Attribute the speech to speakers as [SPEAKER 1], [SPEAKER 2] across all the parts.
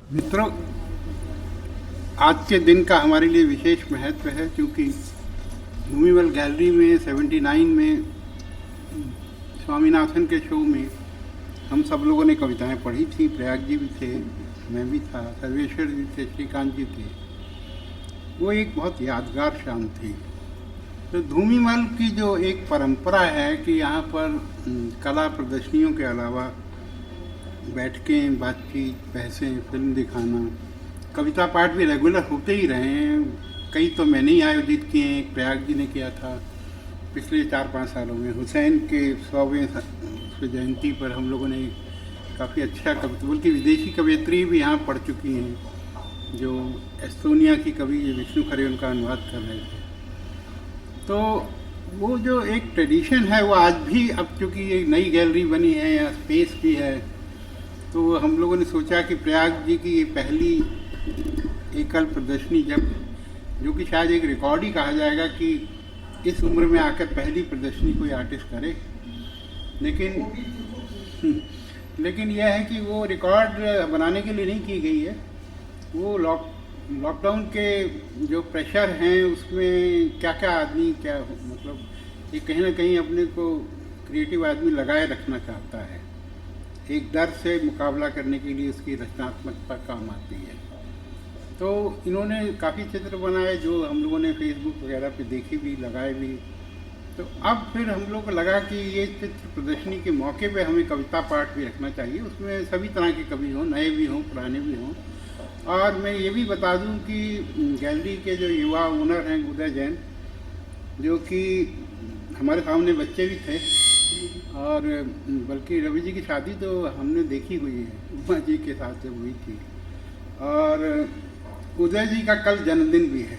[SPEAKER 1] मित्रों, आज के दिन का हमारे लिए विशेष महत्व है क्योंकि भूमिवल गैलरी में 79 में स्वामीनाथन के शो में हम सब लोगों ने कविताएं पढ़ी थी। प्रयाग जी भी थे, मैं भी था, सर्वेश्वर जी थे, श्रीकांत जी थे। वो एक बहुत यादगार शाम थी। तो भूमिवल की जो एक परंपरा है कि यहाँ पर कला प्रदर्शनियों के अलावा बैठकें, बातचीत, बहसें, फिल्म दिखाना, कविता पाठ भी रेगुलर होते ही रहे हैं। कई तो मैंने ही आयोजित किए हैं, एक प्रयाग जी ने किया था पिछले 4-5 सालों में। हुसैन के 100वें जयंती पर हम लोगों ने काफ़ी अच्छा कविता, बल्कि विदेशी कवयित्री भी यहाँ पढ़ चुकी हैं, जो एस्तोनिया की कवि विष्णु खरे उनका अनुवाद कर रहे थे। तो वो जो एक ट्रेडिशन है वो आज भी, अब चूँकि एक नई गैलरी बनी है, यहाँ स्पेस भी है, तो हम लोगों ने सोचा कि प्रयाग जी की ये पहली एकल प्रदर्शनी, जब जो कि शायद एक रिकॉर्ड ही कहा जाएगा कि इस उम्र में आकर पहली प्रदर्शनी कोई आर्टिस्ट करे। लेकिन यह है कि वो रिकॉर्ड बनाने के लिए नहीं की गई है। वो लॉकडाउन के जो प्रेशर हैं उसमें क्या क्या आदमी, क्या मतलब ये कहीं ना कहीं अपने को क्रिएटिव आदमी लगाए रखना चाहता है। एक डर से मुकाबला करने के लिए उसकी रचनात्मकता काम आती है। तो इन्होंने काफ़ी चित्र बनाए जो हम लोगों ने फेसबुक वगैरह पे देखे भी, लगाए भी। तो अब फिर हम लोग को लगा कि ये चित्र प्रदर्शनी के मौके पे हमें कविता पाठ भी रखना चाहिए। उसमें सभी तरह के कवि हों, नए भी हों, पुराने भी हों। और मैं ये भी बता दूं कि गैलरी के जो युवा ओनर हैं उदय जैन, जो कि हमारे सामने बच्चे भी थे, और बल्कि रवि जी की शादी तो हमने देखी हुई है, उमा जी के साथ जब हुई थी। और उदय जी का कल जन्मदिन भी है।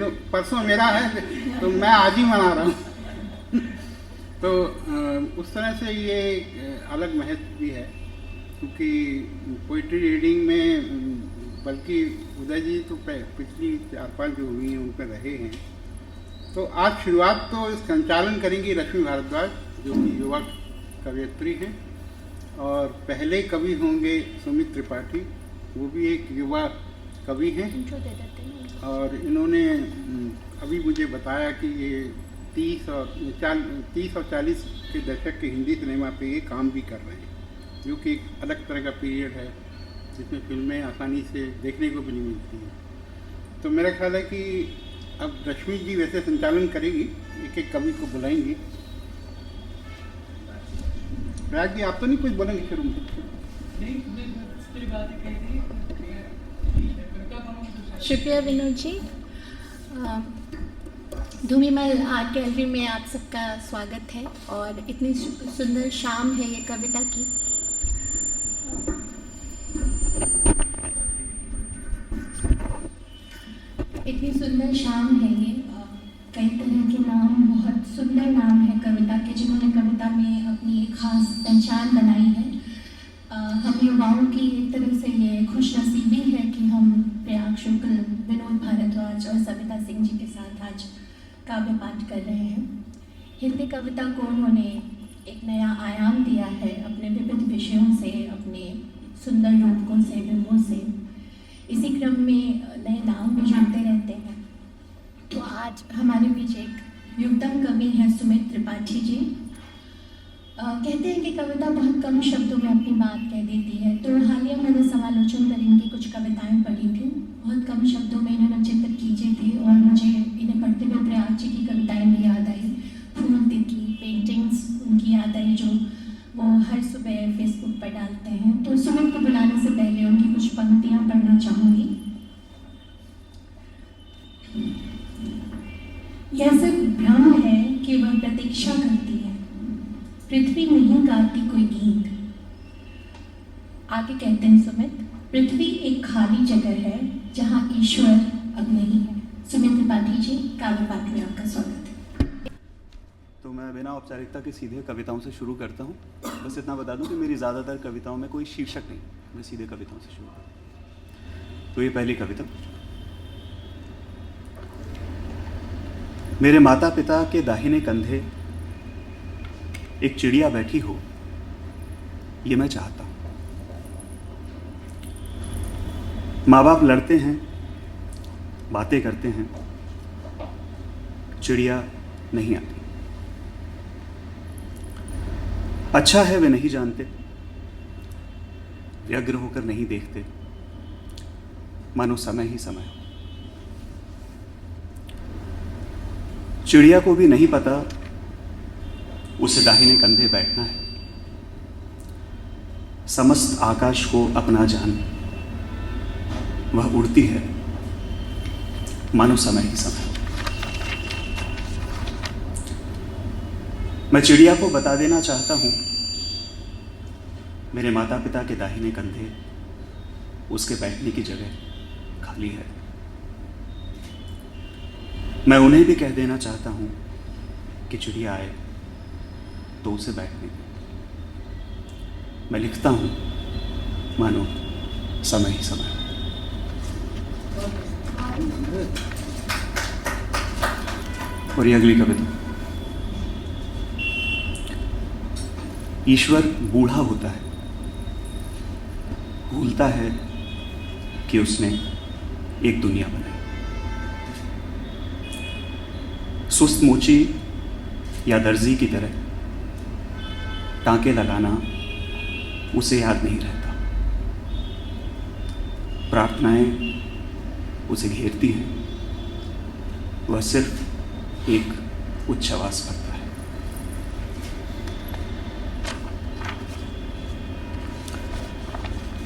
[SPEAKER 1] तो परसों मेरा है, तो मैं आज ही मना रहा हूँ। तो उस तरह से ये अलग महत्व भी है, क्योंकि पोइट्री रीडिंग में बल्कि उदय जी तो पिछली 4-5 जो हुई हैं उन पर रहे हैं। तो आज शुरुआत तो संचालन करेंगी रश्मि भारद्वाज, जो कि युवा कवयित्री हैं, और पहले कवि होंगे सुमित त्रिपाठी, वो भी एक युवा कवि हैं। और इन्होंने अभी मुझे बताया कि ये 30 और 40 के दशक के हिंदी सिनेमा पे ये काम भी कर रहे हैं, जो कि एक अलग तरह का पीरियड है जिसमें फिल्में आसानी से देखने को भी नहीं मिलती हैं। तो मेरा ख्याल है कि अब रश्मि जी वैसे संचालन करेगी, एक एक कवि को बुलाएंगी। प्रयाग जी, आप तो नहीं कुछ बोलेंगे शुरू में?
[SPEAKER 2] शुक्रिया विनोद जी। भूमिवल आर्ट गैलरी में आप सबका स्वागत है। और इतनी सुंदर शाम है ये कविता की। इतनी सुंदर शाम है ये। कई तरह के नाम, बहुत सुंदर नाम है कविता के, जिन्होंने कविता में अपनी एक खास पहचान बनाई है। हम युवाओं की एक तरह से ये खुशनसीबी है कि हम प्रयाग शुक्ल, विनोद भारद्वाज और सविता सिंह जी के साथ आज काव्य पाठ कर रहे हैं। हिंदी कविता को उन्होंने एक नया आयाम दिया है अपने विविध विषयों से, अपने सुंदर रूपकों से, बिंबों से। इसी क्रम में नए नाम भी जुड़ते रहते हैं। तो आज हमारे बीच एक युवतम कवि हैं सुमित त्रिपाठी जी। कहते हैं कि कविता बहुत कम शब्दों में अपनी बात कह देती है। तो हालिया मैंने समालोचन कर इनकी कुछ कविताएं पढ़ी थी। बहुत कम शब्दों में इन्होंने चित्र खींचे थे और मुझे इन्हें पढ़ते हुए प्रयाग जी की कविताएं भी याद आई, फूल तितली पेंटिंग्स उनकी याद आई, जो वो हर सुबह फेसबुक पर डालते हैं। तो सुमित को बुलाने से पहले उनकी कुछ पंक्तियां पढ़ना चाहूँगी। यह सिर्फ भ्रम है कि वह प्रतीक्षा करती है, पृथ्वी नहीं गाती कोई गीत। आगे कहते हैं सुमित, पृथ्वी एक खाली जगह है जहाँ ईश्वर अब नहीं है। सुमित त्रिपाठी जी, काव्य पाठ में आपका स्वागत है।
[SPEAKER 3] तो मैं बिना औपचारिकता के सीधे कविताओं से शुरू करता हूँ। बस इतना बता दूँ कि मेरी ज़्यादातर कविताओं में कोई शीर्षक नहीं, मैं सीधे कविताओं से शुरू करता हूँ। तो ये पहली कविता। मेरे माता पिता के दाहिने कंधे एक चिड़िया बैठी हो, ये मैं चाहता हूँ। माँ बाप लड़ते हैं, बातें करते हैं, चिड़िया नहीं आती। अच्छा है वे नहीं जानते, व्यग्र होकर नहीं देखते, मानो समय ही समय हो। चिड़िया को भी नहीं पता उसे दाहिने कंधे बैठना है। समस्त आकाश को अपना जान वह उड़ती है, मानो समय ही समय हो। मैं चिड़िया को बता देना चाहता हूं, मेरे माता पिता के दाहिने कंधे उसके बैठने की जगह खाली है। मैं उन्हें भी कह देना चाहता हूं कि चिड़िया आए तो उसे बैठने दे। मैं लिखता हूं, मानो समय ही समय। और ये अगली कविता। ईश्वर बूढ़ा होता है, भूलता है कि उसने एक दुनिया बनाई। सुस्त मोची या दर्जी की तरह टांके लगाना उसे याद नहीं रहता। प्रार्थनाएं उसे घेरती हैं, वह सिर्फ एक उच्छ्वास भरता है।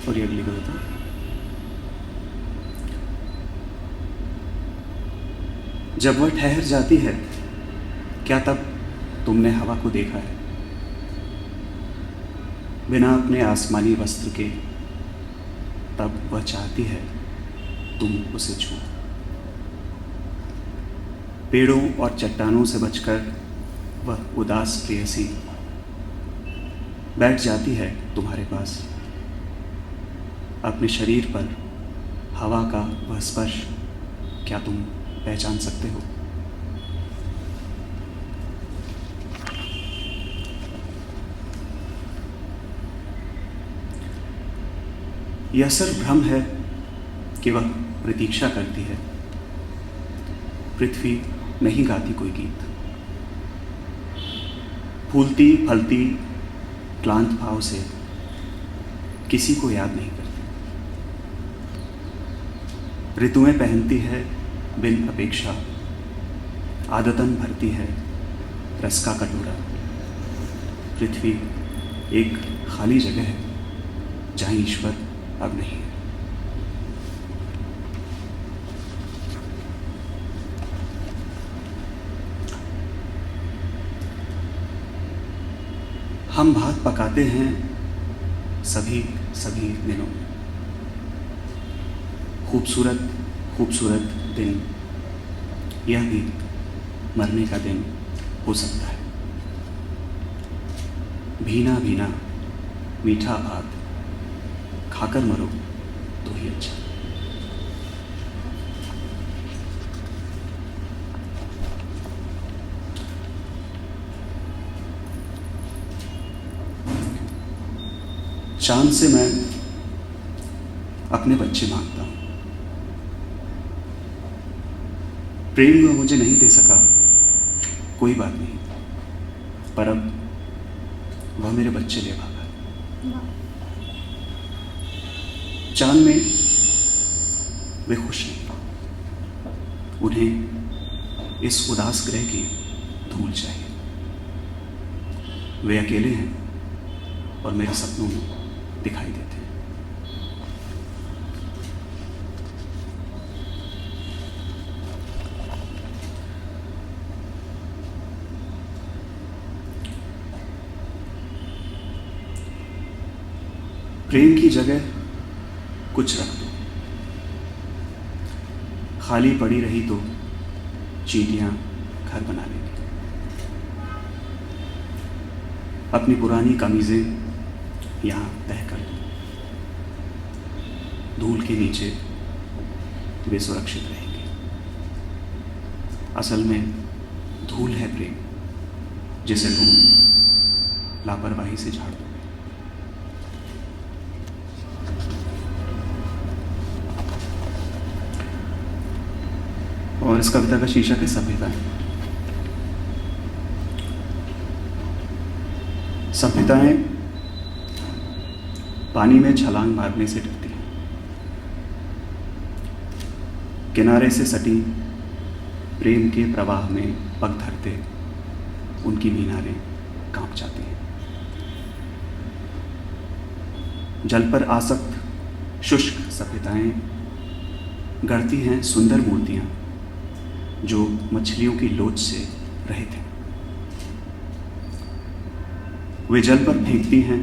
[SPEAKER 3] और ये अगली कविता। जब वह ठहर जाती है, क्या तब तुमने हवा को देखा है? बिना अपने आसमानी वस्त्र के तब वह चाहती है तुम उसे छूओ। पेड़ों और चट्टानों से बचकर वह उदास प्रेयसी बैठ जाती है तुम्हारे पास। अपने शरीर पर हवा का वह स्पर्श क्या तुम पहचान सकते हो? यह सिर्फ भ्रम है कि वह प्रतीक्षा करती है। पृथ्वी नहीं गाती कोई गीत, फूलती फलती क्लांत भाव से किसी को याद नहीं करती। ऋतुएं पहनती है बिन अपेक्षा, आदतन भरती है रस का कटोरा। पृथ्वी एक खाली जगह है जहाँ ईश्वर अब नहीं है। हम भात पकाते हैं सभी दिनों में। खूबसूरत खूबसूरत दिन, यह भी मरने का दिन हो सकता है। भीना भीना मीठा भात खाकर मरो तो ही अच्छा। चांद से मैं अपने बच्चे मांगता हूं। प्रेम वह मुझे नहीं दे सका, कोई बात नहीं, पर अब वह मेरे बच्चे ले भागा। चांद में वे खुश नहीं, उन्हें इस उदास ग्रह की धूल चाहिए। वे अकेले हैं और मेरे सपनों में दिखाई देते हैं। प्रेम की जगह कुछ रख दो, खाली पड़ी रही तो चींटियां घर बना लेंगी। अपनी पुरानी कमीजें यहाँ तह कर दो, धूल के नीचे वे सुरक्षित रहेंगे। असल में धूल है प्रेम, जिसे तुम लापरवाही से झाड़ दो। और इस कविता का शीर्षक है सभ्यताएं। सभ्यताएं पानी में छलांग मारने से डरती हैं, किनारे से सटी प्रेम के प्रवाह में पग धरते उनकी मीनारें कांप जाती हैं। जल पर आसक्त शुष्क सभ्यताएं गढ़ती हैं सुंदर मूर्तियां जो मछलियों की लोच से रहित हैं। वे जल पर फेंकती हैं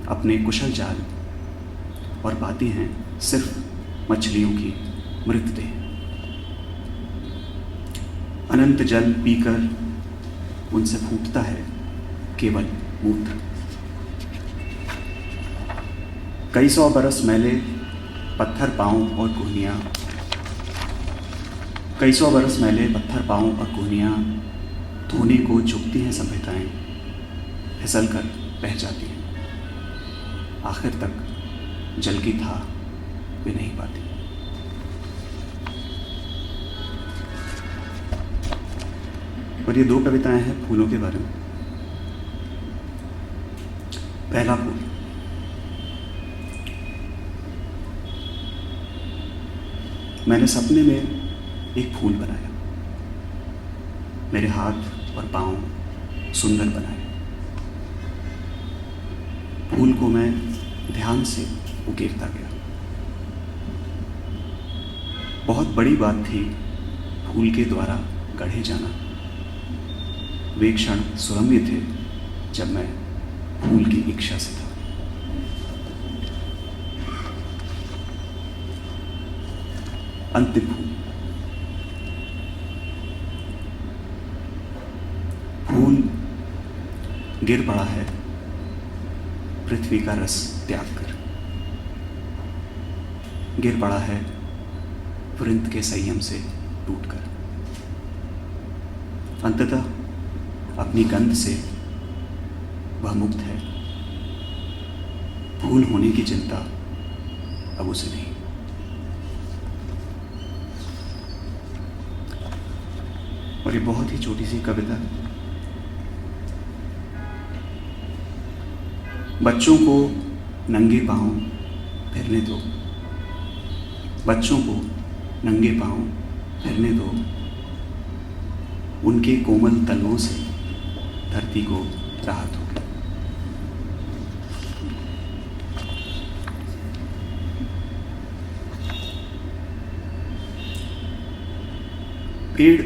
[SPEAKER 3] अपने कुशल जाल और पाती हैं सिर्फ मछलियों की मृतदेह। अनंत जल पीकर उनसे फूटता है केवल मूत्र। कई सौ बरस मैले पत्थर पाँव और कोहनियाँ, कई सौ बरस मैले पत्थर पाँव और कोहनियाँ धोने को झुकती हैं सभ्यताएं, फिसल कर बह जाती हैं। आखिर तक जल की था वे नहीं पाती। और ये दो कविताएं हैं फूलों के बारे में। पहला फूल। मैंने सपने में एक फूल बनाया, मेरे हाथ और पाँव सुंदर बनाए। फूल को मैं ध्यान से उकेरता गया। बहुत बड़ी बात थी फूल के द्वारा गढ़े जाना। वे क्षण सुरम्य थे जब मैं फूल की इच्छा से था। अंतिम फूल। फूल गिर पड़ा है पृथ्वी का रस त्याग कर, गिर पड़ा है वृंत के संयम से टूटकर। अंततः अपनी गंध से वह मुक्त है। फूल होने की चिंता अब उसे नहीं। और ये बहुत ही छोटी सी कविता है। बच्चों को नंगे पाँव फिरने दो, बच्चों को नंगे पाँव फिरने दो। उनके कोमल तलवों से धरती को राहत होगी। पेड़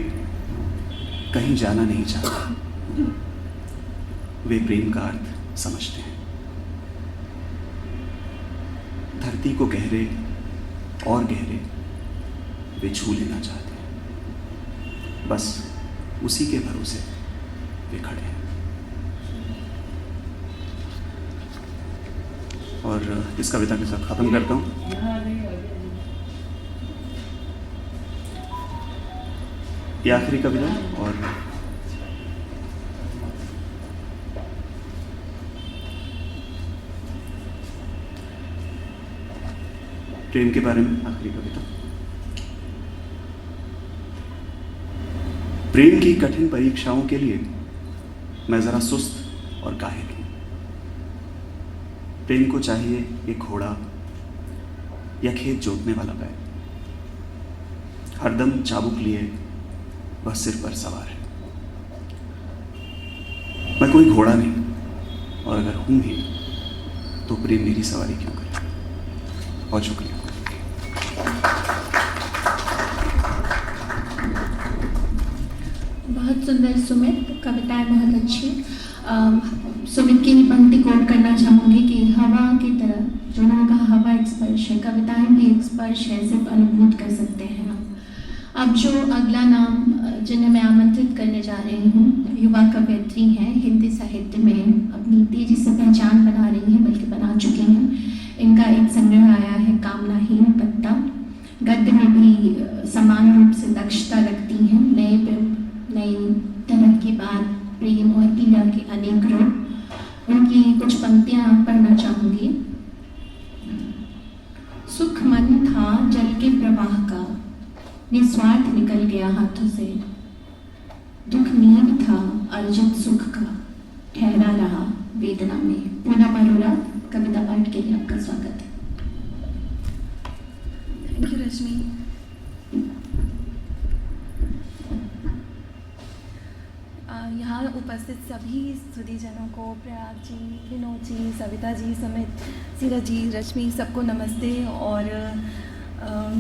[SPEAKER 3] कहीं जाना नहीं चाहते, वे प्रेम का अर्थ समझते हैं। धरती को गहरे और गहरे वे छू लेना चाहते हैं, बस उसी के भरोसे वे खड़े हैं। और इस कविता के साथ खत्म करता हूँ। ये आखिरी कविता और प्रेम के बारे में आखिरी कविता। प्रेम की कठिन परीक्षाओं के लिए मैं जरा सुस्त और काहिल हूं। प्रेम को चाहिए एक घोड़ा या खेत जोतने वाला बैल, हरदम चाबुक लिए वह सिर पर सवार है। मैं कोई घोड़ा नहीं, और अगर हूं ही तो प्रेम मेरी सवारी क्यों करे। बहुत शुक्रिया।
[SPEAKER 2] बहुत सुंदर सुमित, कविताएं बहुत अच्छी। सुमित की पंक्ति कोट करना चाहूँगी कि हवा की तरह, जो उन्होंने कहा हवा एक स्पर्श है, कविताएं भी एक स्पर्श है, सिर्फ अनुभूत कर सकते हैं हम। अब जो अगला नाम जिन्हें मैं आमंत्रित करने जा रही हूँ, युवा कवयित्री हैं, हिंदी साहित्य में अपनी तेजी से पहचान बना रही हैं, बल्कि बना चुकी हैं। इनका एक संग्रह आया है कामनाहीन पत्ता। गद्य में भी समान रूप से दक्षता रखती हैं। नई तरह की बात, प्रेम और पीड़ा के अनेक रूप। उनकी कुछ पंक्तियाँ पढ़ना चाहूँगी। सुख मन था जल के प्रवाह का, निस्वार्थ निकल गया हाथों से। दुख नींद था अर्जित सुख का, ठहरा रहा वेदना में। पूनम अरोड़ा, कविता पाठ के लिए आपका स्वागत है।
[SPEAKER 4] थैंक यू रश्मि। यहाँ उपस्थित सभी सुधीजनों को, प्रयाग जी, विनोद जी, सविता जी समेत सीरज जी, रश्मि, सबको नमस्ते। और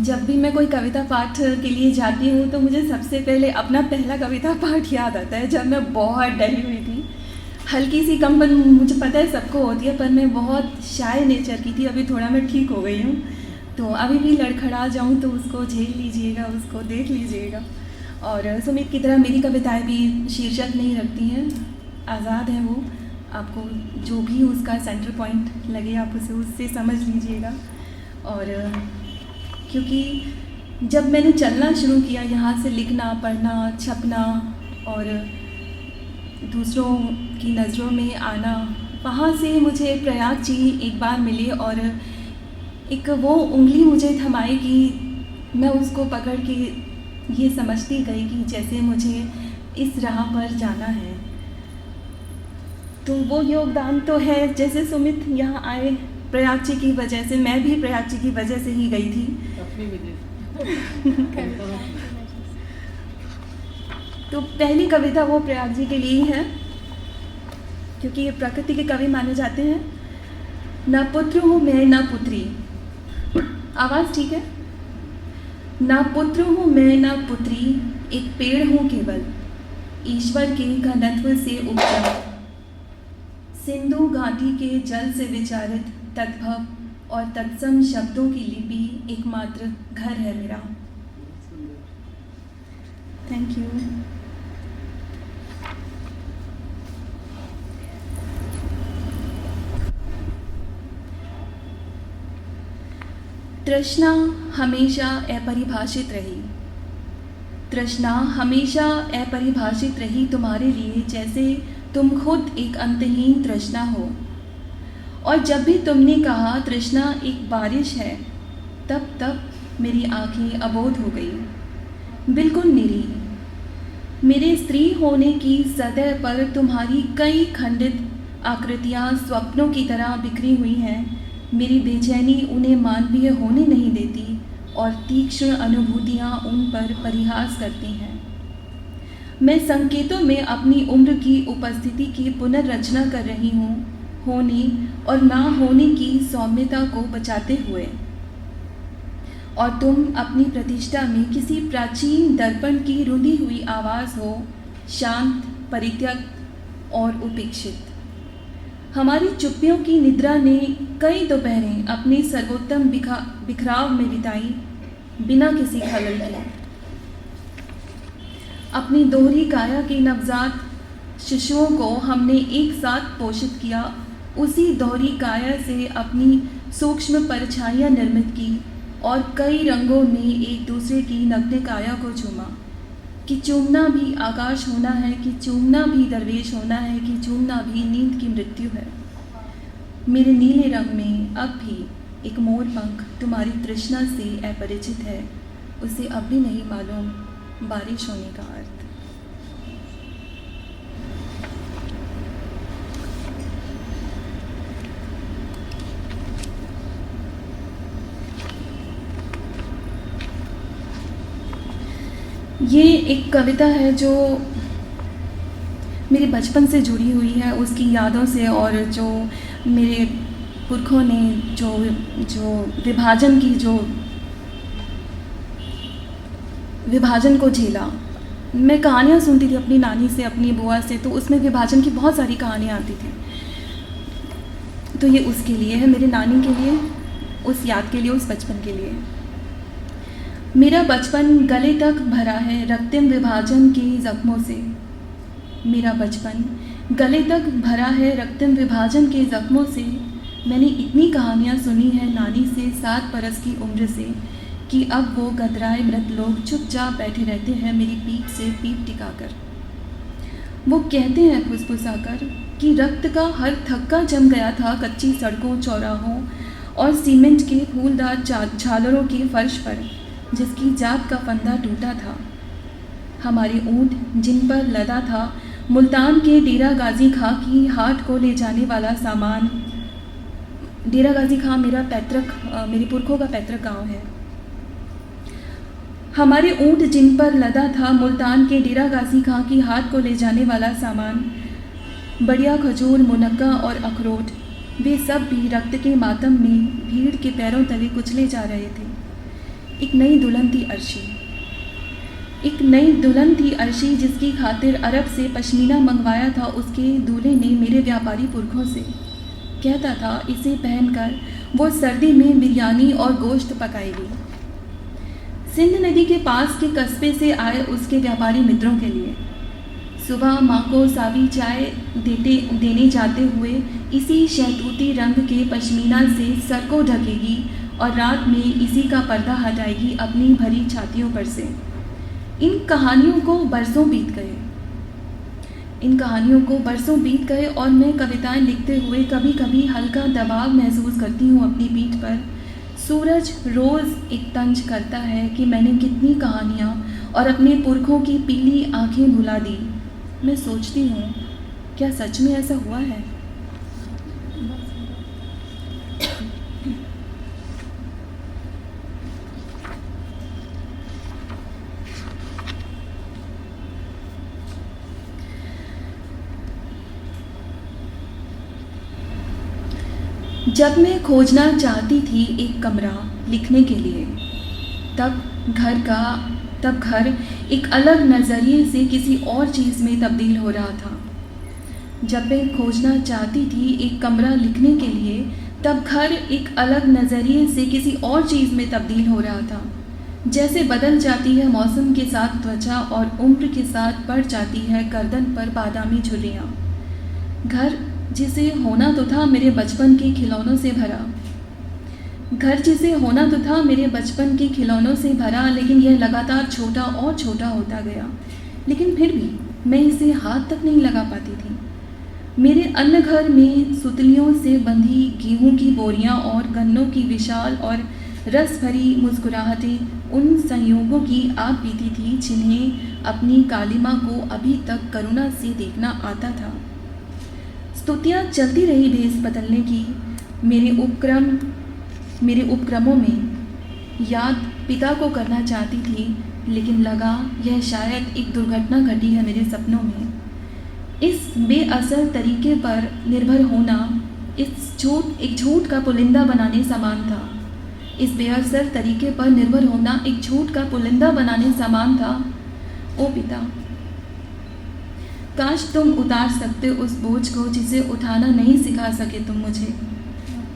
[SPEAKER 4] जब भी मैं कोई कविता पाठ के लिए जाती हूँ तो मुझे सबसे पहले अपना पहला कविता पाठ याद आता है, जब मैं बहुत डरी हुई थी। हल्की सी कंपन मुझे पता है सबको होती है, पर मैं बहुत शाय नेचर की थी। अभी थोड़ा मैं ठीक हो गई हूँ, तो अभी भी लड़खड़ा जाऊँ तो उसको झेल लीजिएगा, उसको देख लीजिएगा। और सुमित की तरह मेरी कविताएं भी शीर्षक नहीं रखती हैं, आज़ाद हैं वो। आपको जो भी उसका सेंटर पॉइंट लगे आप उसे उससे समझ लीजिएगा। और क्योंकि जब मैंने चलना शुरू किया, यहाँ से लिखना, पढ़ना, छपना और दूसरों की नज़रों में आना, वहाँ से मुझे प्रयाग जी एक बार मिले और एक वो उंगली मुझे थमाई कि मैं उसको पकड़ के ये समझती गई कि जैसे मुझे इस राह पर जाना है। तो वो योगदान तो है, जैसे सुमित यहाँ आए प्रयाग जी की वजह से, मैं भी प्रयाग जी की वजह से ही गई थी। तो पहली कविता वो प्रयाग जी के लिए ही है, क्योंकि ये प्रकृति के कवि माने जाते हैं। ना पुत्र हूँ मैं ना पुत्री, आवाज़ ठीक है। ना पुत्र हूँ मैं ना पुत्री, एक पेड़ हूँ केवल, ईश्वर के घनत्व से उपजा, सिंधु घाटी के जल से विचारित तद्भव और तत्सम शब्दों की लिपि एकमात्र घर है मेरा। Thank you. तृष्णा हमेशा अपरिभाषित रही, तृष्णा हमेशा अपरिभाषित रही तुम्हारे लिए, जैसे तुम खुद एक अंतहीन तृष्णा हो। और जब भी तुमने कहा तृष्णा एक बारिश है, तब तब मेरी आंखें अबोध हो गई, बिल्कुल निरीह। मेरे स्त्री होने की सतह पर तुम्हारी कई खंडित आकृतियाँ स्वप्नों की तरह बिखरी हुई हैं। मेरी बेचैनी उन्हें मानवीय होने नहीं देती और तीक्ष्ण अनुभूतियाँ उन पर परिहास करती हैं। मैं संकेतों में अपनी उम्र की उपस्थिति की पुनर्रचना कर रही हूँ, होने और ना होने की सौम्यता को बचाते हुए। और तुम अपनी प्रतिष्ठा में किसी प्राचीन दर्पण की रुंधी हुई आवाज़ हो, शांत, परित्यक्त और उपेक्षित। हमारी चुप्पियों की निद्रा ने कई दोपहरें अपने सर्वोत्तम बिखराव में बिताई, बिना किसी खलल के। अपनी दोहरी काया के नवजात शिशुओं को हमने एक साथ पोषित किया, उसी दोहरी काया से अपनी सूक्ष्म परछाइयाँ निर्मित की और कई रंगों में एक दूसरे की नग्न काया को चूमा। कि चूमना भी आकाश होना है, कि चूमना भी दरवेश होना है, कि चूमना भी नींद की मृत्यु है। मेरे नीले रंग में अब भी एक मोर पंख तुम्हारी तृष्णा से अपरिचित है, उसे अब भी नहीं मालूम बारिश होने का अर्थ। ये एक कविता है जो मेरे बचपन से जुड़ी हुई है, उसकी यादों से, और जो मेरे पुरखों ने जो विभाजन को झेला। मैं कहानियाँ सुनती थी अपनी नानी से, अपनी बुआ से, तो उसमें विभाजन की बहुत सारी कहानियाँ आती थी। तो ये उसके लिए है, मेरी नानी के लिए, उस याद के लिए, उस बचपन के लिए। मेरा बचपन गले तक भरा है रक्तम विभाजन के ज़ख्मों से। मेरा बचपन गले तक भरा है रक्तम विभाजन के ज़ख्मों से। मैंने इतनी कहानियाँ सुनी है नानी से 7 बरस की उम्र से, कि अब वो गदराए मृत लोग चुपचाप बैठे रहते हैं मेरी पीठ से पीठ टिकाकर। वो कहते हैं फुसफुसाकर कि रक्त का हर थक्का जम गया था कच्ची सड़कों, चौराहों और सीमेंट के फूलदार झालरों के फर्श पर, जिसकी जात का फंदा टूटा था। हमारे ऊँट जिन पर लदा था मुल्तान के डेरा गाजी खां की हाट को ले जाने वाला सामान। डेरा गाजी खां मेरे पुरखों का पैतृक गांव है। हमारे ऊँट जिन पर लदा था मुल्तान के डेरा गाजी खां की हाट को ले जाने वाला सामान, बढ़िया खजूर, मुनक्का और अखरोट, वे सब भी रक्त के मातम में भीड़ के पैरों तले कुचले जा रहे थे। एक नई दुल्हन थी अर्शी जिसकी खातिर अरब से पश्मीना मंगवाया था। उसके दूल्हे ने मेरे व्यापारी पुरखों से कहता था इसे पहनकर वो सर्दी में बिरयानी और गोश्त पकाएगी। सिंध नदी के पास के कस्बे से आए उसके व्यापारी मित्रों के लिए सुबह माँ को सावी चाय देने जाते हुए इसी शहतूती रंग के पश्मीना से सर को ढकेगी और रात में इसी का पर्दा हटाएगी अपनी भरी छातियों पर से। इन कहानियों को बरसों बीत गए और मैं कविताएं लिखते हुए कभी कभी हल्का दबाव महसूस करती हूँ अपनी पीठ पर। सूरज रोज़ एक तंज करता है कि मैंने कितनी कहानियाँ और अपने पुरखों की पीली आंखें भुला दी। मैं सोचती हूँ क्या सच में ऐसा हुआ है? जब मैं खोजना चाहती थी एक कमरा लिखने के लिए, तब घर एक अलग नज़रिए से किसी और चीज़ में तब्दील हो रहा था। जब मैं खोजना चाहती थी एक कमरा लिखने के लिए, तब घर एक अलग नज़रिए से किसी और चीज़ में तब्दील हो रहा था। जैसे बदल जाती है मौसम के साथ त्वचा और उम्र के साथ बढ़ जाती है गर्दन पर बादामी झुर्रियाँ। घर जिसे होना तो था मेरे बचपन के खिलौनों से भरा, लेकिन यह लगातार छोटा और छोटा होता गया। लेकिन फिर भी मैं इसे हाथ तक नहीं लगा पाती थी। मेरे अन्न घर में सुतलियों से बंधी गेहूं की बोरियां और गन्नों की विशाल और रस भरी मुस्कुराहटें उन संयोगों की आग पीती थी जिन्हें अपनी कालिमा को अभी तक करुणा से देखना आता था। स्तुतियाँ चलती रही भेस बदलने की। मेरे उपक्रमों में याद पिता को करना चाहती थी, लेकिन लगा यह शायद एक दुर्घटना घटी है मेरे सपनों में। इस बेअसर तरीके पर निर्भर होना एक झूठ का पुलिंदा बनाने समान था। ओ पिता, काश तुम उतार सकते उस बोझ को जिसे उठाना नहीं सिखा सके तुम मुझे।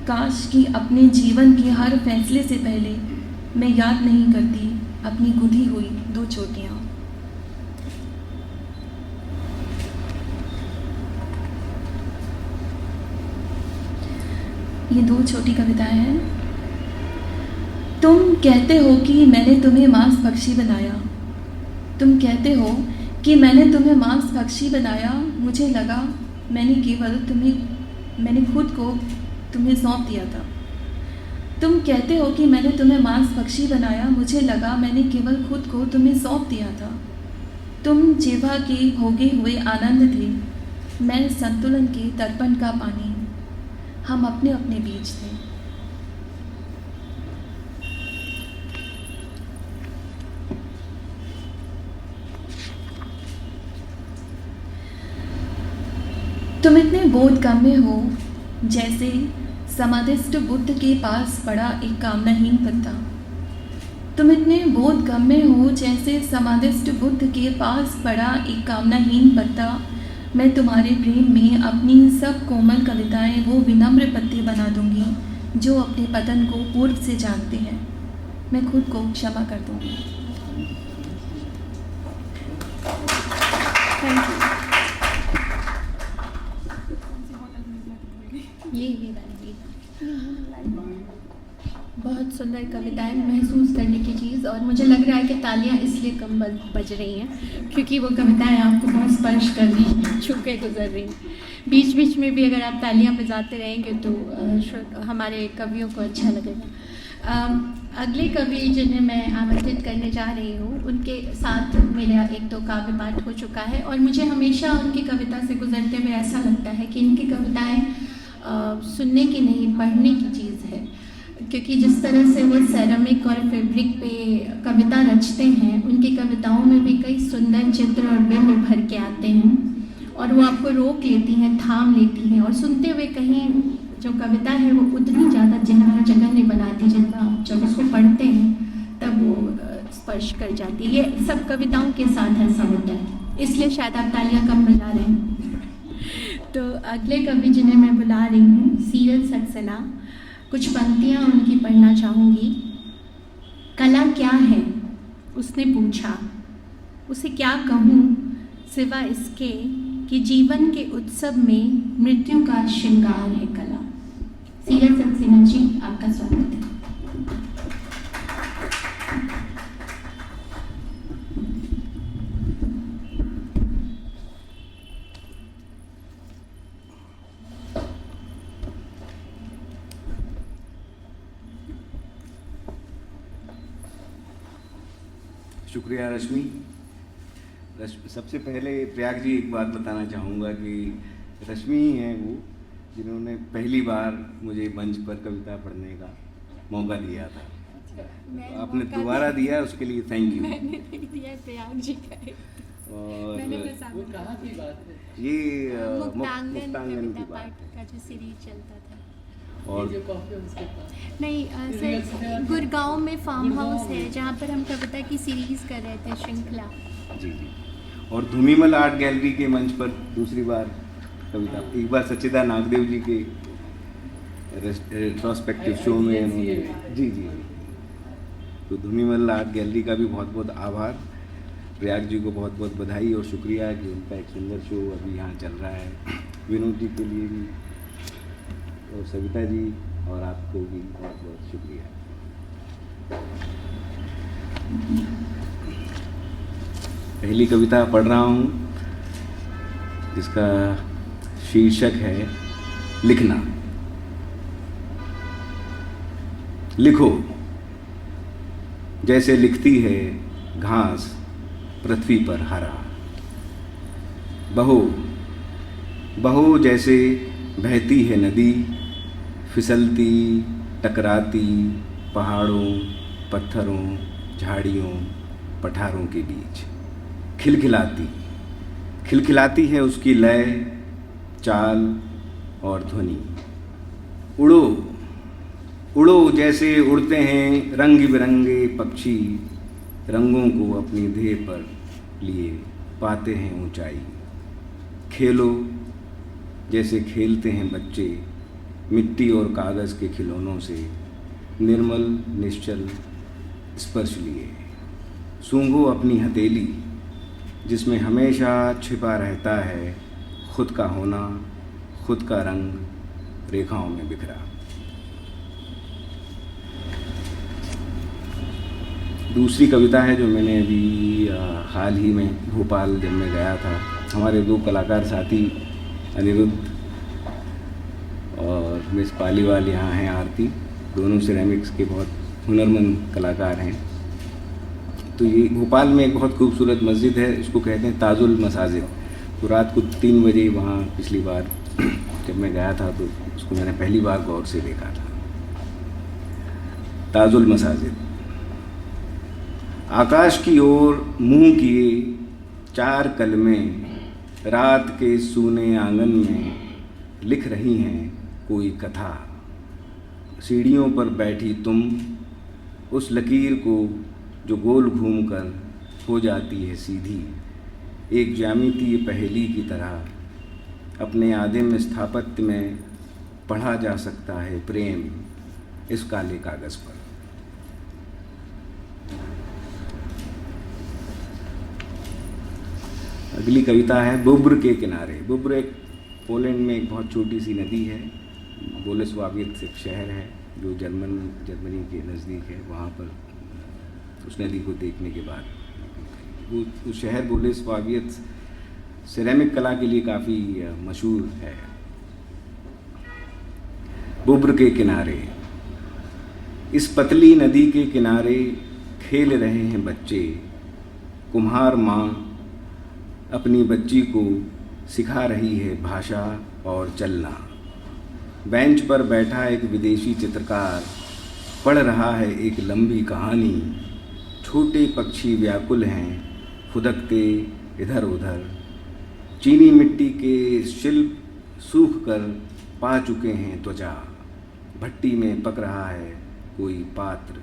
[SPEAKER 4] काश कि अपने जीवन के हर फैसले से पहले मैं याद नहीं करती अपनी गुंधी हुई 2 चोटियाँ। ये 2 छोटी कविताएं हैं। तुम कहते हो कि मैंने तुम्हें मांसभक्षी बनाया। मुझे लगा मैंने खुद को तुम्हें सौंप दिया था। तुम कहते हो कि मैंने तुम्हें मांसभक्षी बनाया। मुझे लगा मैंने केवल खुद को तुम्हें सौंप दिया था। तुम जिह्वा के भोगे हुए आनंद थे, मैं संतुलन के दर्पण का पानी। हम अपने अपने बीच थे। तुम इतने बोधगम्य हो जैसे समाधिस्थ बुद्ध के पास पड़ा एक कामनाहीन पत्ता। तुम इतने बोधगम्य हो जैसे समाधिस्थ बुद्ध के पास पड़ा एक कामनाहीन पत्ता। मैं तुम्हारे प्रेम में अपनी सब कोमल कविताएं वो विनम्र पत्ते बना दूंगी जो अपने पतन को पूर्व से जानते हैं। मैं खुद को क्षमा कर दूंगी। Thank you. ये
[SPEAKER 2] बहुत सुंदर कविताएं, महसूस करने की चीज़। और मुझे लग रहा है कि तालियां इसलिए कम बज रही हैं क्योंकि वो कविताएं आपको बहुत स्पर्श कर रही हैं, छू के गुजर रही हैं। बीच बीच में भी अगर आप तालियां बजाते रहेंगे तो हमारे कवियों को अच्छा लगेगा। अगले कवि जिन्हें मैं आमंत्रित करने जा रही हूँ, उनके साथ मेरा एक दो काव्य पाठ हो चुका है और मुझे हमेशा उनकी कविता से गुजरते हुए ऐसा लगता है कि इनकी कविताएं सुनने की नहीं, पढ़ने की चीज़ है। क्योंकि जिस तरह से वो सेरामिक और फैब्रिक पे कविता रचते हैं, उनकी कविताओं में भी कई सुंदर चित्र और बिंब भर के आते हैं और वो आपको रोक लेती हैं, थाम लेती हैं और सुनते हुए कहीं जो कविता है वो उतनी ज़्यादा जगह नहीं बनाती जितना आप जब उसको पढ़ते हैं तब वो स्पर्श कर जाती है। ये सब कविताओं के साथ ऐसा होता है, इसलिए शायद आप तालियां कम बजा रहे हैं। तो अगले कवि जिन्हें मैं बुला रही हूँ, सीरत सक्सेना। कुछ पंक्तियाँ उनकी पढ़ना चाहूँगी। कला क्या है उसने पूछा, उसे क्या कहूँ सिवा इसके कि जीवन के उत्सव में मृत्यु का श्रृंगार है कला। सीरत सक्सेना जी, आपका स्वागत है।
[SPEAKER 5] शुक्रिया रश्मि। सबसे पहले प्रयाग जी एक बात बताना चाहूँगा कि रश्मि ही हैं वो जिन्होंने पहली बार मुझे मंच पर कविता पढ़ने का मौका दिया था। तो आपने दोबारा दिया, उसके लिए थैंक यू।
[SPEAKER 2] मैंने नहीं दिया, प्रयाग जी का है।
[SPEAKER 5] और
[SPEAKER 6] वो कहाँ की बात है?
[SPEAKER 5] ये
[SPEAKER 2] मुक्तांगन
[SPEAKER 5] की
[SPEAKER 2] कविता
[SPEAKER 5] बात
[SPEAKER 2] पाठ का जो सीरीज चलता था।
[SPEAKER 5] और
[SPEAKER 6] जो कॉफी है उसके पास
[SPEAKER 2] नहीं सर, गुड़गांव में फार्म हाउस है जहाँ पर हम कविता की सीरीज कर रहे थे, श्रृंखला।
[SPEAKER 5] जी जी। और धूमीमल आर्ट गैलरी के मंच पर दूसरी बार कविता, एक बार सच्चिदा नागदेव जी के रेट्रोस्पेक्टिव शो में उन्होंने, जी जी। तो धूमीमल आर्ट गैलरी का भी बहुत बहुत आभार। प्रयाग जी को बहुत बहुत बधाई और शुक्रिया कि उनका एक सुंदर शो अभी यहाँ चल रहा है। विनोद जी के लिए भी और सविता जी और आपको भी बहुत बहुत शुक्रिया। पहली कविता पढ़ रहा हूँ जिसका शीर्षक है लिखना। लिखो जैसे लिखती है घास पृथ्वी पर हरा, बहो बहो जैसे बहती है नदी, फिसलती टकराती पहाड़ों पत्थरों झाड़ियों पठारों के बीच। खिलखिलाती खिलखिलाती है उसकी लय चाल और ध्वनि। उड़ो उड़ो जैसे उड़ते हैं रंग बिरंगे पक्षी, रंगों को अपनी देह पर लिए पाते हैं ऊंचाई। खेलो जैसे खेलते हैं बच्चे मिट्टी और कागज़ के खिलौनों से, निर्मल निश्चल स्पर्श लिए। सूंघो अपनी हथेली जिसमें हमेशा छिपा रहता है खुद का होना, खुद का रंग रेखाओं में बिखरा। दूसरी कविता है जो मैंने अभी हाल ही में भोपाल जब मैं गया था, हमारे दो कलाकार साथी अनिरुद्ध और मिस पालीवाल यहाँ हैं, आरती, दोनों सिरेमिक्स के बहुत हुनरमंद कलाकार हैं। तो ये भोपाल में एक बहुत खूबसूरत मस्जिद है, उसको कहते हैं ताजुल मसाजिद। तो रात को 3 बजे वहाँ पिछली बार जब मैं गया था तो उसको मैंने पहली बार गौर से देखा था। ताजुल मसाजिद। आकाश की ओर मुँह किए 4 कलमें रात के सूने आंगन में लिख रही हैं कोई कथा। सीढ़ियों पर बैठी तुम उस लकीर को जो गोल घूमकर हो जाती है सीधी, एक ज्यामितीय पहेली की तरह अपने आदिम स्थापत्य में पढ़ा जा सकता है प्रेम इस काले कागज़ पर। अगली कविता है बुब्र के किनारे। बुब्र एक पोलैंड में एक बहुत छोटी सी नदी है, बोलेस्लावियत एक शहर है जो जर्मनी के नज़दीक है। वहाँ पर उस नदी को देखने के बाद वो शहर बोलेस्लावियत सिरेमिक कला के लिए काफ़ी मशहूर है। बुब्र के किनारे इस पतली नदी के किनारे खेल रहे हैं बच्चे। कुम्हार माँ अपनी बच्ची को सिखा रही है भाषा और चलना। बेंच पर बैठा एक विदेशी चित्रकार पढ़ रहा है एक लंबी कहानी। छोटे पक्षी व्याकुल हैं फुदकते इधर उधर। चीनी मिट्टी के शिल्प सूख कर पा चुके हैं त्वचा। भट्टी में पक रहा है कोई पात्र।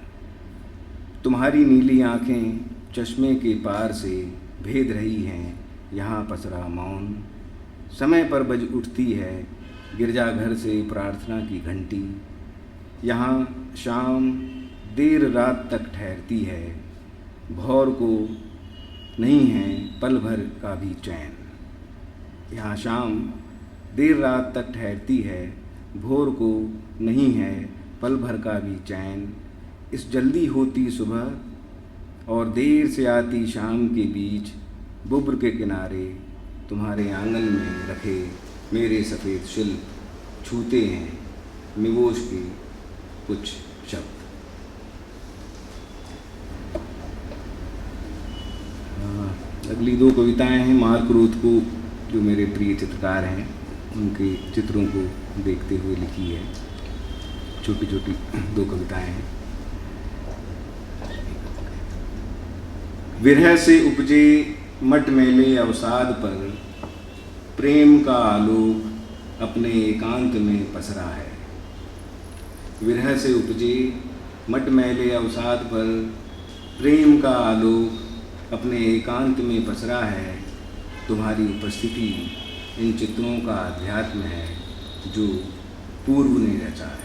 [SPEAKER 5] तुम्हारी नीली आँखें चश्मे के पार से भेद रही हैं यहाँ पसरा मौन। समय पर बज उठती है गिरजाघर से प्रार्थना की घंटी। यहाँ शाम देर रात तक ठहरती है। भौर को नहीं है पल भर का भी चैन। यहाँ शाम देर रात तक ठहरती है। भोर को नहीं है पल भर का भी चैन। इस जल्दी होती सुबह और देर से आती शाम के बीच बुब्र के किनारे तुम्हारे आंगन में रखे मेरे सफ़ेद शिल्प छूते हैं मिवोश के कुछ शब्द। अगली दो कविताएं हैं मार्क रोथको, जो मेरे प्रिय चित्रकार हैं, उनके चित्रों को देखते हुए लिखी है। छोटी छोटी दो कविताएं हैं। विरह से उपजे मटमैले अवसाद पर प्रेम का आलोक अपने एकांत में पसरा है। विरह से उपजे मटमैले अवसाद पर प्रेम का आलोक अपने एकांत में पसरा है। तुम्हारी उपस्थिति इन चित्रों का अध्यात्म है जो पूर्व ने रचा है।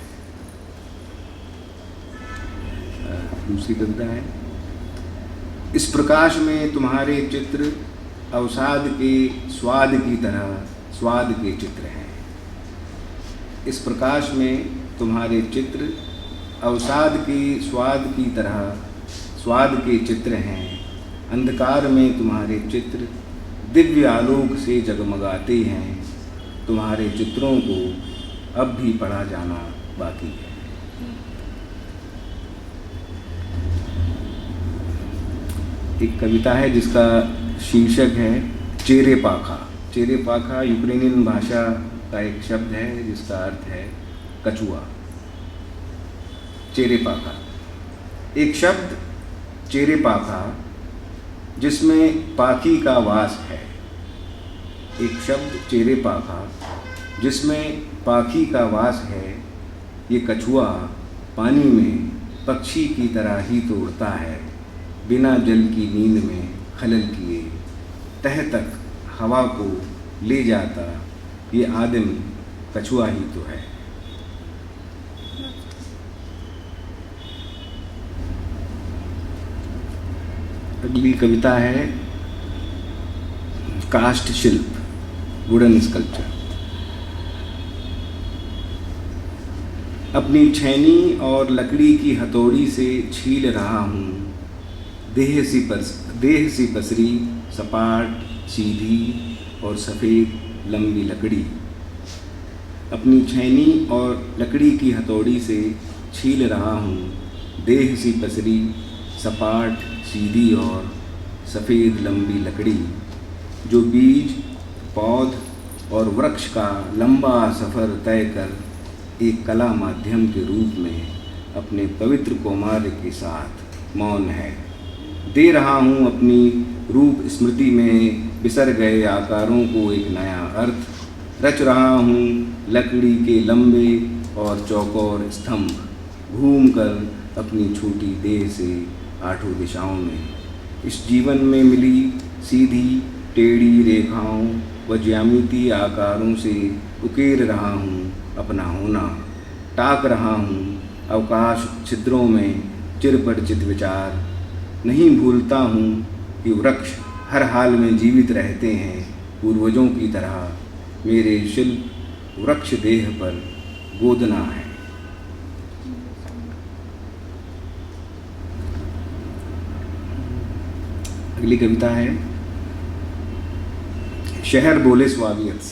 [SPEAKER 5] दूसरी कविता है। इस प्रकाश में तुम्हारे चित्र अवसाद के स्वाद की तरह स्वाद के चित्र हैं। इस प्रकाश में तुम्हारे चित्र अवसाद के स्वाद की तरह स्वाद के चित्र हैं। अंधकार में तुम्हारे चित्र दिव्य आलोक से जगमगाते हैं। तुम्हारे चित्रों को अब भी पढ़ा जाना बाकी है। एक कविता है जिसका शीर्षक है चेरे पाखा। चेरे पाखा यूक्रेनियन भाषा का एक शब्द है जिसका अर्थ है कछुआ। चेरे पाखा, एक शब्द चेरे पाखा जिसमें पाखी का वास है। एक शब्द चेरे पाखा जिसमें पाखी का वास है। ये कछुआ पानी में पक्षी की तरह ही तो उड़ता है, बिना जल की नींद में खलल किए तह तक हवा को ले जाता। ये आदिम कछुआ ही तो है। अगली कविता है कास्ट शिल्प, वुडन स्कल्पचर। अपनी छैनी और लकड़ी की हथौड़ी से छील रहा हूँ देह सी पसरी सपाट सीधी और सफ़ेद लंबी लकड़ी। अपनी छैनी और लकड़ी की हथौड़ी से छील रहा हूँ देह सी पसरी सपाट सीधी और सफ़ेद लंबी लकड़ी, जो बीज पौध और वृक्ष का लंबा सफ़र तय कर एक कला माध्यम के रूप में अपने पवित्र कौमार्य के साथ मौन है। दे रहा हूँ अपनी रूप स्मृति में बिसर गए आकारों को एक नया अर्थ। रच रहा हूँ लकड़ी के लंबे और चौकोर स्तंभ घूम कर अपनी छोटी देह से आठों दिशाओं में। इस जीवन में मिली सीधी टेढ़ी रेखाओं व ज्यामिति आकारों से उकेर रहा हूँ अपना होना। टाक रहा हूँ अवकाश छिद्रों में चिरपरिचित विचार। नहीं भूलता हूँ कि वृक्ष हर हाल में जीवित रहते हैं पूर्वजों की तरह। मेरे शिल्प वृक्ष देह पर गोदना है। अगली कविता है शहर बोलेस्लावियत्स।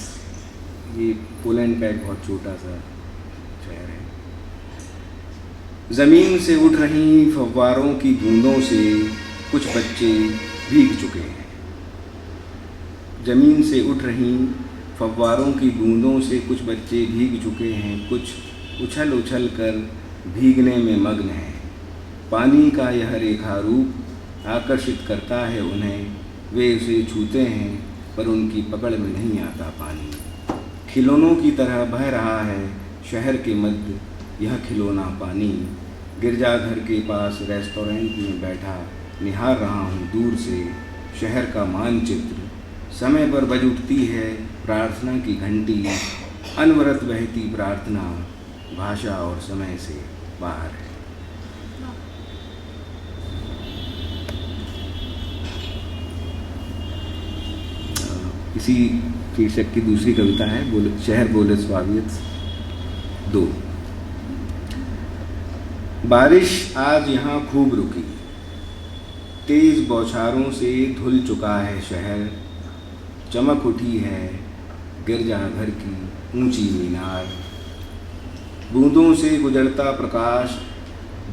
[SPEAKER 5] ये पोलैंड का एक बहुत छोटा सा शहर है। ज़मीन से उठ रही फव्वारों की बूंदों से कुछ बच्चे भीग चुके हैं। ज़मीन से उठ रही फव्वारों की बूंदों से कुछ बच्चे भीग चुके हैं, कुछ उछल उछल कर भीगने में मग्न हैं। पानी का यह रेखा रूप आकर्षित करता है उन्हें, वे उसे छूते हैं पर उनकी पकड़ में नहीं आता पानी। खिलौनों की तरह बह रहा है शहर के मध्य यह खिलौना पानी। गिरजाघर के पास रेस्टोरेंट में बैठा निहार रहा हूँ दूर से शहर का मानचित्र। समय पर बज उठती है प्रार्थना की घंटी, अनवरत बहती प्रार्थना भाषा और समय से बाहर है। इसी शीर्षक की दूसरी कविता है शहर बोले स्वाभियत 2। बारिश आज यहाँ खूब रुकी, तेज बौछारों से धुल चुका है शहर। चमक उठी है गिरजाघर की ऊंची मीनार, बूंदों से गुजरता प्रकाश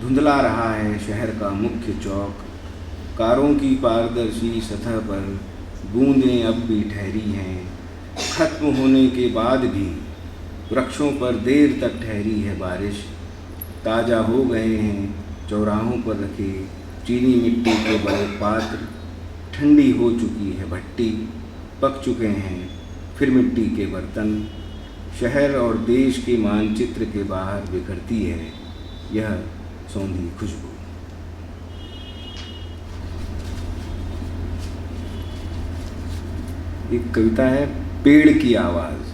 [SPEAKER 5] धुंधला रहा है शहर का मुख्य चौक। कारों की पारदर्शी सतह पर बूंदें अब भी ठहरी हैं, खत्म होने के बाद भी वृक्षों पर देर तक ठहरी है बारिश। ताज़ा हो गए हैं चौराहों पर रखे चीनी मिट्टी के बड़े पात्र, ठंडी हो चुकी है भट्टी, पक चुके हैं फिर मिट्टी के बर्तन। शहर और देश के मानचित्र के बाहर बिखरती है यह सौंधी खुशबू। एक कविता है पेड़ की आवाज़।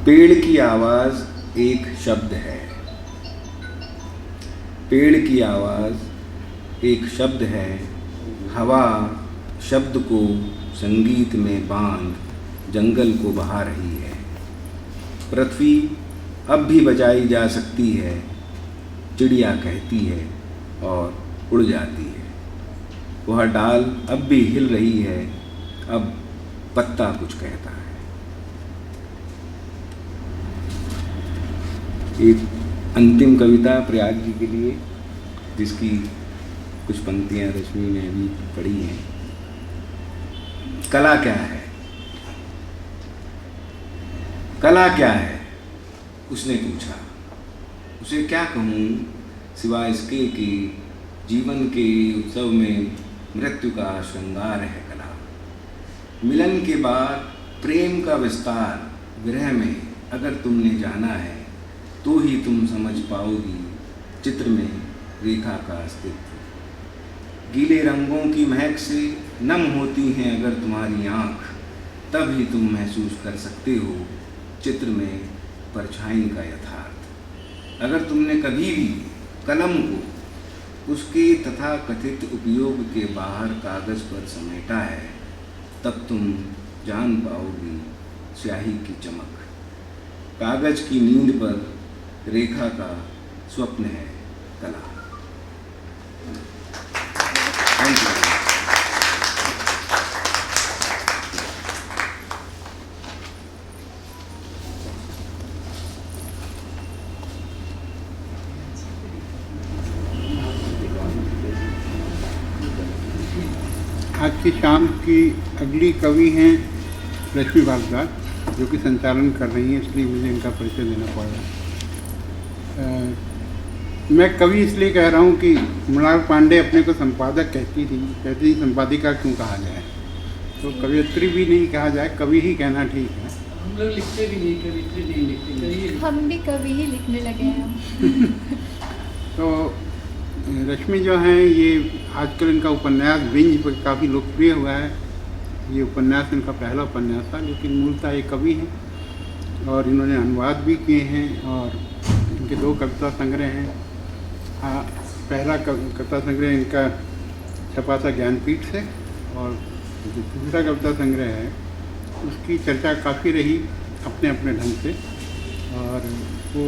[SPEAKER 5] पेड़ की आवाज़ एक शब्द है, पेड़ की आवाज़ एक शब्द है। हवा शब्द को संगीत में बांध जंगल को बहा रही है। पृथ्वी अब भी बचाई जा सकती है, चिड़िया कहती है और उड़ जाती है। वह डाल अब भी हिल रही है, अब पत्ता कुछ कहता है। एक अंतिम कविता प्रयाग जी के लिए, जिसकी कुछ पंक्तियां रश्मि ने अभी पढ़ी हैं। कला क्या है? कला क्या है? उसने पूछा। उसे क्या कहूँ सिवाय इसके कि जीवन के उत्सव में मृत्यु का श्रृंगार है कला। मिलन के बाद प्रेम का विस्तार विरह में अगर तुमने जाना है तो ही तुम समझ पाओगी चित्र में रेखा का अस्तित्व। गीले रंगों की महक से नम होती हैं अगर तुम्हारी आँख, तब ही तुम महसूस कर सकते हो चित्र में परछाई का यथार्थ। अगर तुमने कभी भी कलम को उसके तथाकथित उपयोग के बाहर कागज़ पर समेटा है, तब तुम जान पाओगी स्याही की चमक। कागज़ की नींद पर रेखा का स्वप्न है कला। Thank you.
[SPEAKER 1] आज की शाम की अगली कवि हैं रश्मि भारद्वाज, जो कि संचालन कर रही हैं, इसलिए मुझे इनका परिचय देना पड़ रहा है। मैं कवि इसलिए कह रहा हूँ कि मृणाल पांडे अपने को संपादक कहती थी संपादिका क्यों कहा जाए, तो कवियत्री भी नहीं कहा जाए, कवि ही कहना ठीक है।
[SPEAKER 6] हम लोग लिखते भी नहीं, कवित्री नहीं लिखते,
[SPEAKER 7] हम भी कवि ही लिखने लगे हैं।
[SPEAKER 1] तो रश्मि जो हैं, ये आजकल इनका उपन्यास विंज पर काफ़ी लोकप्रिय हुआ है। ये उपन्यास इनका पहला उपन्यास था, लेकिन मूलतः ये कवि हैं और इन्होंने अनुवाद भी किए हैं और इनके 2 कविता संग्रह हैं। पहला कविता संग्रह इनका छपा था ज्ञानपीठ से, और जो दूसरा कविता संग्रह है उसकी चर्चा काफ़ी रही अपने अपने ढंग से, और वो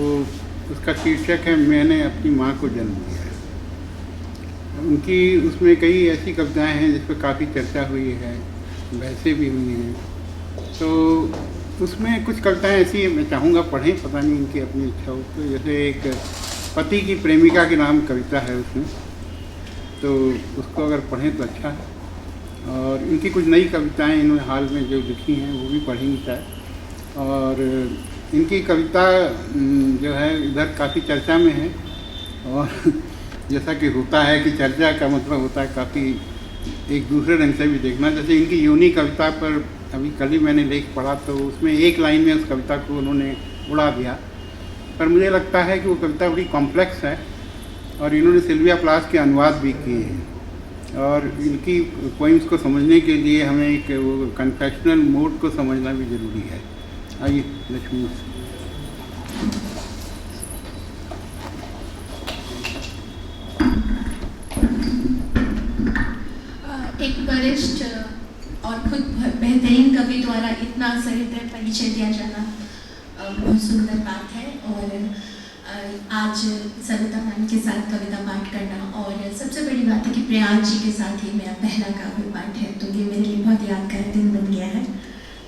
[SPEAKER 1] उसका शीर्षक है मैंने अपनी माँ को जन्म दिया है। उनकी उसमें कई ऐसी कविताएं हैं जिस पर काफ़ी चर्चा हुई है, बहसें भी हुई हैं। तो उसमें कुछ कविताएं ऐसी मैं चाहूँगा पढ़ें, पता नहीं इनकी अपनी इच्छा हो तो। जैसे एक पति की प्रेमिका के नाम कविता है उसमें, तो उसको अगर पढ़ें तो अच्छा है। और इनकी कुछ नई कविताएं इन्होंने हाल में जो लिखी हैं वो भी पढ़ेंगी शायद। और इनकी कविता जो है इधर काफ़ी चर्चा में है, और जैसा कि होता है कि चर्चा का मतलब होता है काफ़ी एक दूसरे ढंग से भी देखना। जैसे इनकी यूनी कविता पर अभी कल ही मैंने लेख पढ़ा, तो उसमें एक लाइन में उस कविता को उन्होंने उड़ा दिया, पर मुझे लगता है कि वो कविता बड़ी कॉम्प्लेक्स है और इन्होंने सिल्विया प्लाथ के अनुवाद भी किए हैं। और इनकी पोइम्स को समझने के लिए हमें एक वो कन्फेशनल मोड को समझना भी ज़रूरी है। आइए लक्ष्मी।
[SPEAKER 2] एक वरिष्ठ और खुद बेहतरीन कवि द्वारा इतना सहृदय परिचय दिया जाना बहुत सुंदर बात है। और आज सविता मैम के साथ कविता पाठ करना, और सबसे बड़ी बात है कि प्रयाग जी के साथ ही मेरा पहला काव्य पाठ है, तो ये मेरे लिए बहुत यादगार दिन बन गया है।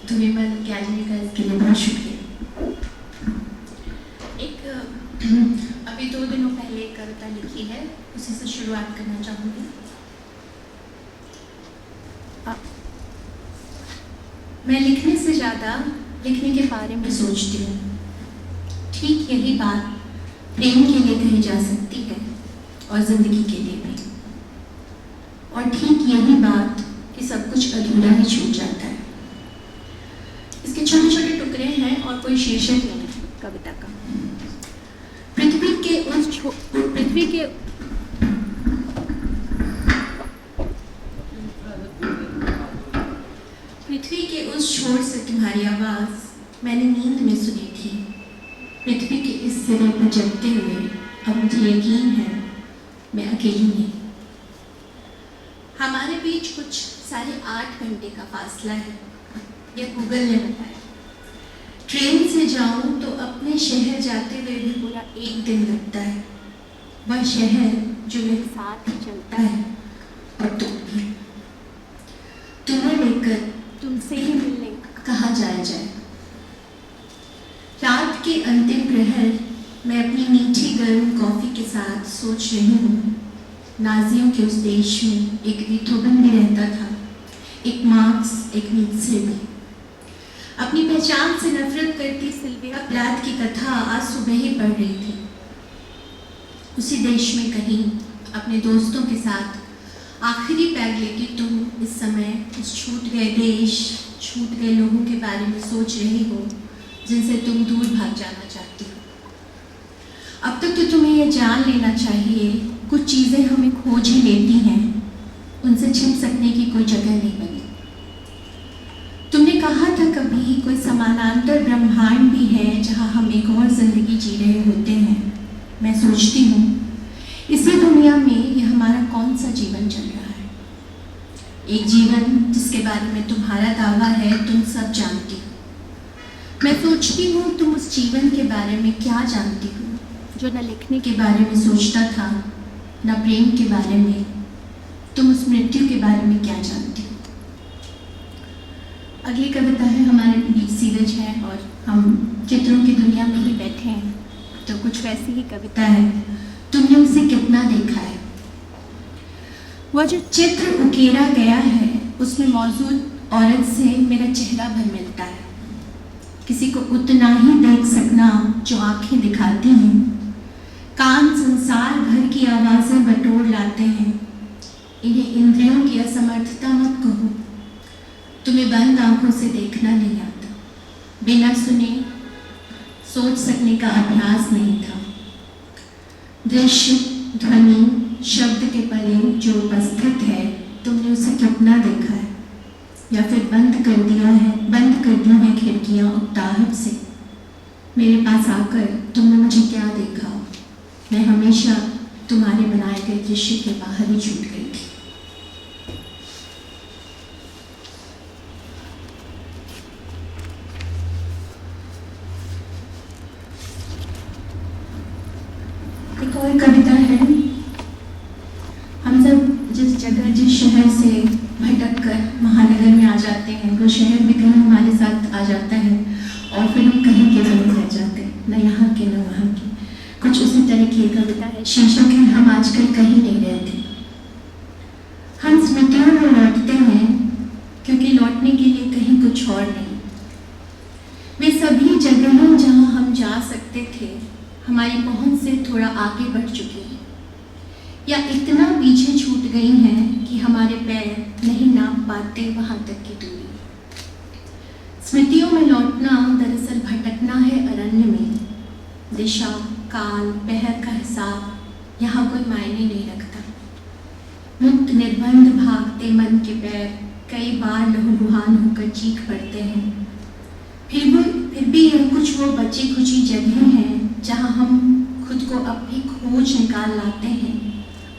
[SPEAKER 2] तो विमल कैजरी का इसके लिए बहुत शुक्रिया। एक अभी 2 दिनों पहले एक कविता लिखी है, उसी से शुरुआत करना चाहूँगी। मैं लिखने से ज़्यादा लिखने के बारे में सोचती हूँ। ठीक यही बात प्रेम के लिए कही जा सकती है और ज़िंदगी के लिए भी। और ठीक यही बात कि सब कुछ अधूरा ही छूट जाता है। इसके छोटे छोटे टुकड़े हैं और कोई शीर्षक नहीं है कविता का। पृथ्वी के उस छोर से तुम्हारी आवाज़ मैंने नींद में सुनी थी। पृथ्वी के इस सिरे पर जगते हुए अब मुझे यकीन है मैं अकेली नहीं। हमारे बीच कुछ 8.5 घंटे का फासला है, यह गूगल ने बताया। ट्रेन से जाऊं तो अपने शहर जाते हुए भी पूरा 1 दिन लगता है। वह शहर जो मेरे साथ ही चलता है, और तुम भी। तुम्हें लेकर तुमसे ही मिलने कहाँ जाया जाए। रात के अंतिम प्रहर मैं अपनी मीठी गर्म कॉफ़ी के साथ सोच रही हूँ। नाजियों के उस देश में एक बीथोवन भी रहता था, एक मार्क्स, एक नीत्शे भी। अपनी पहचान से नफरत करती सिल्विया प्लाथ की कथा आज सुबह ही पढ़ रही थी। उसी देश में कहीं अपने दोस्तों के साथ आखिरी पैग लेके तुम इस समय उस छूट गए देश, छूट गए लोगों के बारे में सोच रही हो जिनसे तुम दूर भाग जाना चाहती हो। अब तक तो तुम्हें यह जान लेना चाहिए कुछ चीज़ें हमें खोज ही लेती हैं, उनसे छिप सकने की कोई जगह नहीं बनी। तुमने कहा था कभी कोई समानांतर ब्रह्मांड भी है जहाँ हम एक और जिंदगी जी रहे होते हैं। मैं सोचती हूँ इसी दुनिया में यह हमारा कौन सा जीवन चल रहा है। एक जीवन जिसके बारे में तुम्हारा दावा है तुम सब जानती हो। मैं सोचती हूँ तुम उस जीवन के बारे में क्या जानती हो जो न लिखने के बारे में सोचता था, न प्रेम के बारे में। तुम उस मृत्यु के बारे में क्या जानती हो। अगली कविता है हमारे बीच सीरज है और हम चित्रों की दुनिया में ही बैठे हैं, तो कुछ वैसी ही कविता है। तुमने उसे कितना देखा है। वह जो चित्र उकेरा गया है उसमें मौजूद औरत से मेरा चेहरा भर मिलता है। किसी को उतना ही देख सकना जो आंखें दिखाती हैं। कान संसार भर की आवाज़ें बटोर लाते हैं। इन्हें इंद्रियों की असमर्थता मत कहो। तुम्हें बंद आंखों से देखना नहीं आता। बिना सुने सोच सकने का अभ्यास नहीं था। दृश्य, ध्वनि, शब्द के परे जो उपस्थित है तुमने उसे कितना देखा है, या फिर बंद कर दी हैं खिड़कियाँ उकताहट से। मेरे पास आकर तुमने मुझे क्या देखा। मैं हमेशा तुम्हारे बनाए गए दृश्य के बाहर ही छूट गई थी। एक और कविता है। हम सब जिस जगह, जिस शहर से भटक कर महानगर में आ जाते हैं, वो शहर भी कहीं हमारे साथ आ जाता है और फिर हम कहीं के भी नहीं रह जाते, न यहाँ के न वहाँ के। कुछ उसी तरह की एक कविता है, शीर्षक है हम आजकल कहीं नहीं रहते। हम स्मृतियों में लौटते हैं क्योंकि लौटने के लिए कहीं कुछ और नहीं। वे सभी जगहें जहाँ हम जा सकते थे हमारी पहुंच से थोड़ा आगे बढ़ चुकी हैं, या इतना पीछे छूट गई हैं कि हमारे पैर नहीं नाप पाते वहाँ तक की दूरी। स्मृतियों में लौटना दरअसल भटकना है अरण्य में। दिशा, काल, पहर का हिसाब यहाँ कोई मायने नहीं रखता। मुक्त निर्बंध भागते मन के पैर कई बार लहूलुहान होकर चीख पड़ते हैं। फिर भी यह कुछ वो बची खुची जगह हैं जहाँ हम खुद को अपनी खोज निकाल लाते हैं,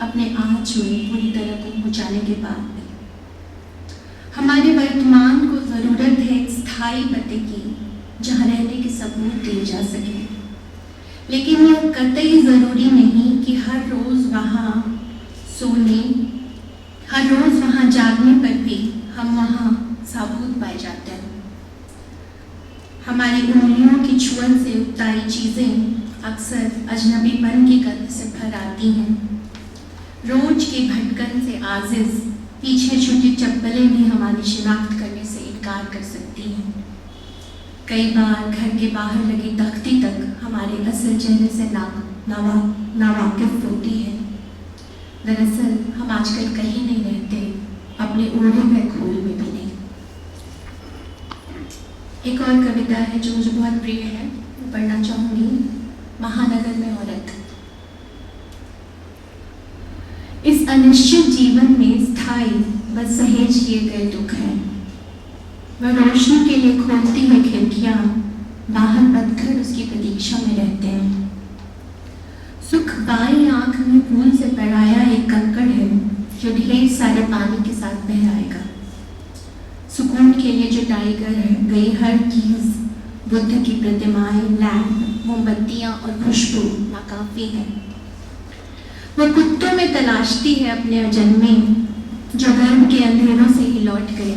[SPEAKER 2] अपने आँच में पूरी तरह को पहुँचाने के बाद भी। हमारे वर्तमान को ज़रूरत है एक स्थायी पते की जहाँ रहने के सबूत दिए जा सके, लेकिन यह कतई ज़रूरी नहीं कि हर रोज़ वहाँ सोने, हर रोज़ वहाँ जागने पर भी हम वहाँ साबूत पाए जाते हैं। हमारी उंगलियों की छुअन से उतारी चीज़ें अक्सर अजनबीपन की गंध से भर आती हैं। रोज के भटकन से आजिज़ पीछे छूटी चप्पलें भी हमारी शिनाख्त करने से इनकार कर सकती हैं। कई बार घर के बाहर लगी तख्ती तक हमारे असल चेहरे से नावाकिफ होती है। दरअसल हम आजकल कहीं नहीं रहते, अपने ओढ़े हुए खोल में भी नहीं। एक और कविता है जो मुझे बहुत प्रिय है, वो पढ़ना चाहूँगी। महानगर में औरत। इस अनिश्चित जीवन में स्थायी बस सहेज लिए गए दुख हैं। वह रोशनी के लिए खोलती है खिड़कियाँ, बाहर बंधकर उसकी प्रतीक्षा में रहते हैं। सुख बाईं आंख में भूल से पड़ाया एक कंकड़ है जो ढेर सारे पानी के साथ बह आएगा। सुकून के लिए जुटाई गई हर चीज, बुद्ध की प्रतिमाएं, लैंप, मोमबत्तियाँ और खुशबू नाकाफी है। वह कुत्तों में तलाशती है अपने अजन्मे जो गर्भ के अंधेरों से ही लौट गए।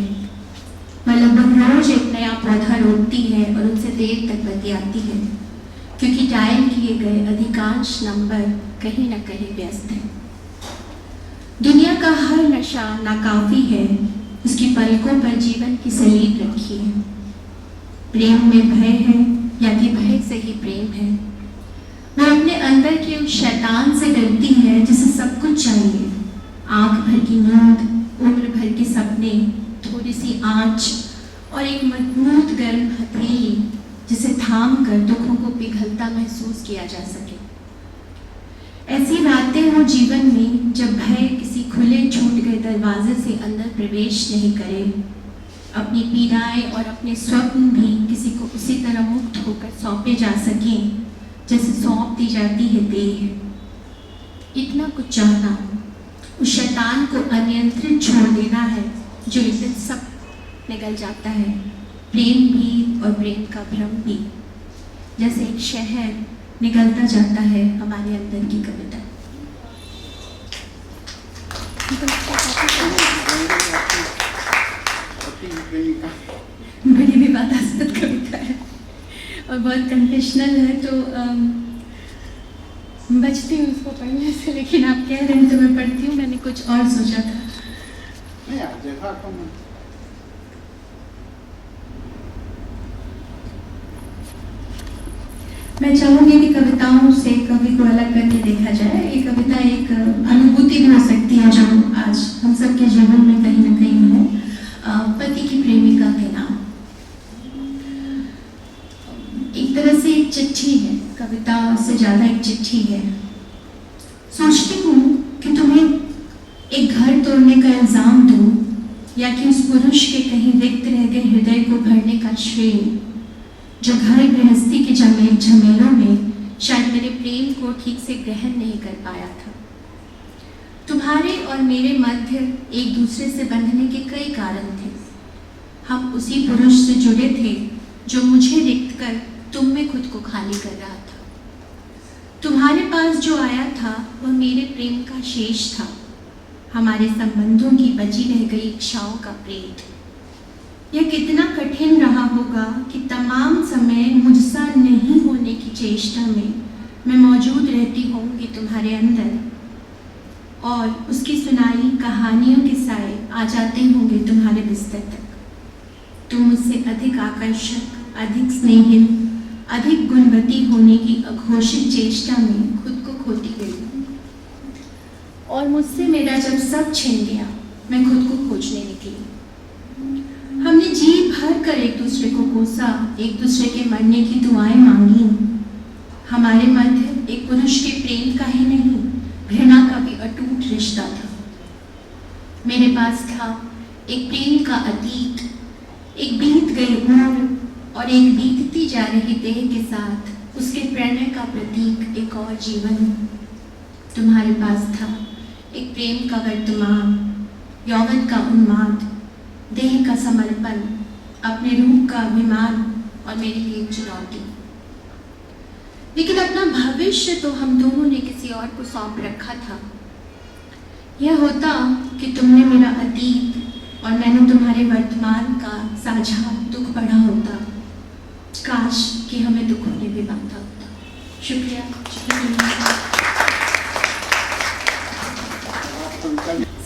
[SPEAKER 2] वह लगभग रोज एक नया पौधा रोपती है और उनसे देर तक बतियाती है, क्योंकि डायल किए गए अधिकांश नंबर कहीं न कहीं व्यस्त हैं। दुनिया का हर नशा नाकाफी है, उसकी पलकों पर जीवन की सलीब रखी है। प्रेम में भय है या कि भय से ही प्रेम है। वह अपने अंदर के उस शैतान से डरती है जिसे सब कुछ चाहिए, आंख भर की नींद, उम्र भर के सपने, थोड़ी सी आंच और एक मजबूत गर्म हथेली जिसे थाम कर दुखों को पिघलता महसूस किया जा सके। ऐसी रातें हो जीवन में जब भय किसी खुले छूट गए दरवाजे से अंदर प्रवेश नहीं करे। अपनी पीड़ाएं और अपने स्वप्न भी किसी को उसी तरह मुक्त होकर सौंपे जा सकें जैसे सौंप दी जाती है देह। इतना कुछ चाहना उस शैतान को अनियंत्रित छोड़ देना है जो इस दिन सब निकल जाता है, प्रेम भी और प्रेम का भ्रम भी, जैसे एक शहर निकलता जाता है हमारे अंदर की कविता। बड़ी विवादास्पद कविता है और बहुत कन्फेशनल है, तो बचती हूँ उसको पढ़ने से, लेकिन आप कह रहे हैं तो मैं पढ़ती हूँ। मैंने कुछ और सोचा था। मैं चाहूँगी कि कविताओं से कवि को अलग करके देखा जाए। ये कविता एक अनुभूति भी हो सकती है जो आज हम सब के जीवन में कहीं ना कहीं है। पति की प्रेमिका के नाम, एक तरह से एक चिट्ठी है, कविता से ज़्यादा एक चिट्ठी है। सोचती हूँ कि तुम्हें एक घर तोड़ने का इल्ज़ाम दूँ या कि उस पुरुष के कहीं रिक्त रह गए हृदय को भरने का श्रेय जो घर गृहस्थी के झमेलों में शायद मेरे प्रेम को ठीक से ग्रहण नहीं कर पाया था। तुम्हारे और मेरे मध्य एक दूसरे से बंधने के कई कारण थे। हम उसी पुरुष से जुड़े थे जो मुझे रिक्त कर तुम में खुद को खाली कर रहा था। तुम्हारे पास जो आया था वह मेरे प्रेम का शेष था, हमारे संबंधों की बची रह गई इच्छाओं का प्रेत। यह कितना कठिन रहा होगा कि तमाम समय मुझसा नहीं होने की चेष्टा में मैं मौजूद रहती होंगी तुम्हारे अंदर, और उसकी सुनाई कहानियों के साए आ जाते होंगे तुम्हारे बिस्तर तक। तुम मुझसे अधिक आकर्षक, अधिक स्नेहिल, अधिक गुणवती होने की अघोषित चेष्टा में खुद को खोती गई, और मुझसे मेरा जब सब छिन गया मैं खुद को खोजने निकली। हमने जी भर कर एक दूसरे को कोसा, एक दूसरे के मरने की दुआएं मांगी। हमारे मध्य एक पुरुष के प्रेम का ही नहीं, घृणा का भी अटूट रिश्ता था। मेरे पास था एक प्रेम का अतीत, एक बीत गई उम्र और एक बीतती जा रही देह के साथ उसके प्रणय का प्रतीक एक और जीवन। तुम्हारे पास था एक प्रेम का वर्तमान, यौवन का उन्माद, देह का समर्पण, अपने रूप का अभिमान और मेरे लिए एक चुनौती। लेकिन अपना भविष्य तो हम दोनों ने किसी और को सौंप रखा था। यह होता कि तुमने मेरा अतीत और मैंने तुम्हारे वर्तमान का साझा दुख बढ़ा होता। काश कि हमें दुख होने भी बांधा होता। शुक्रिया।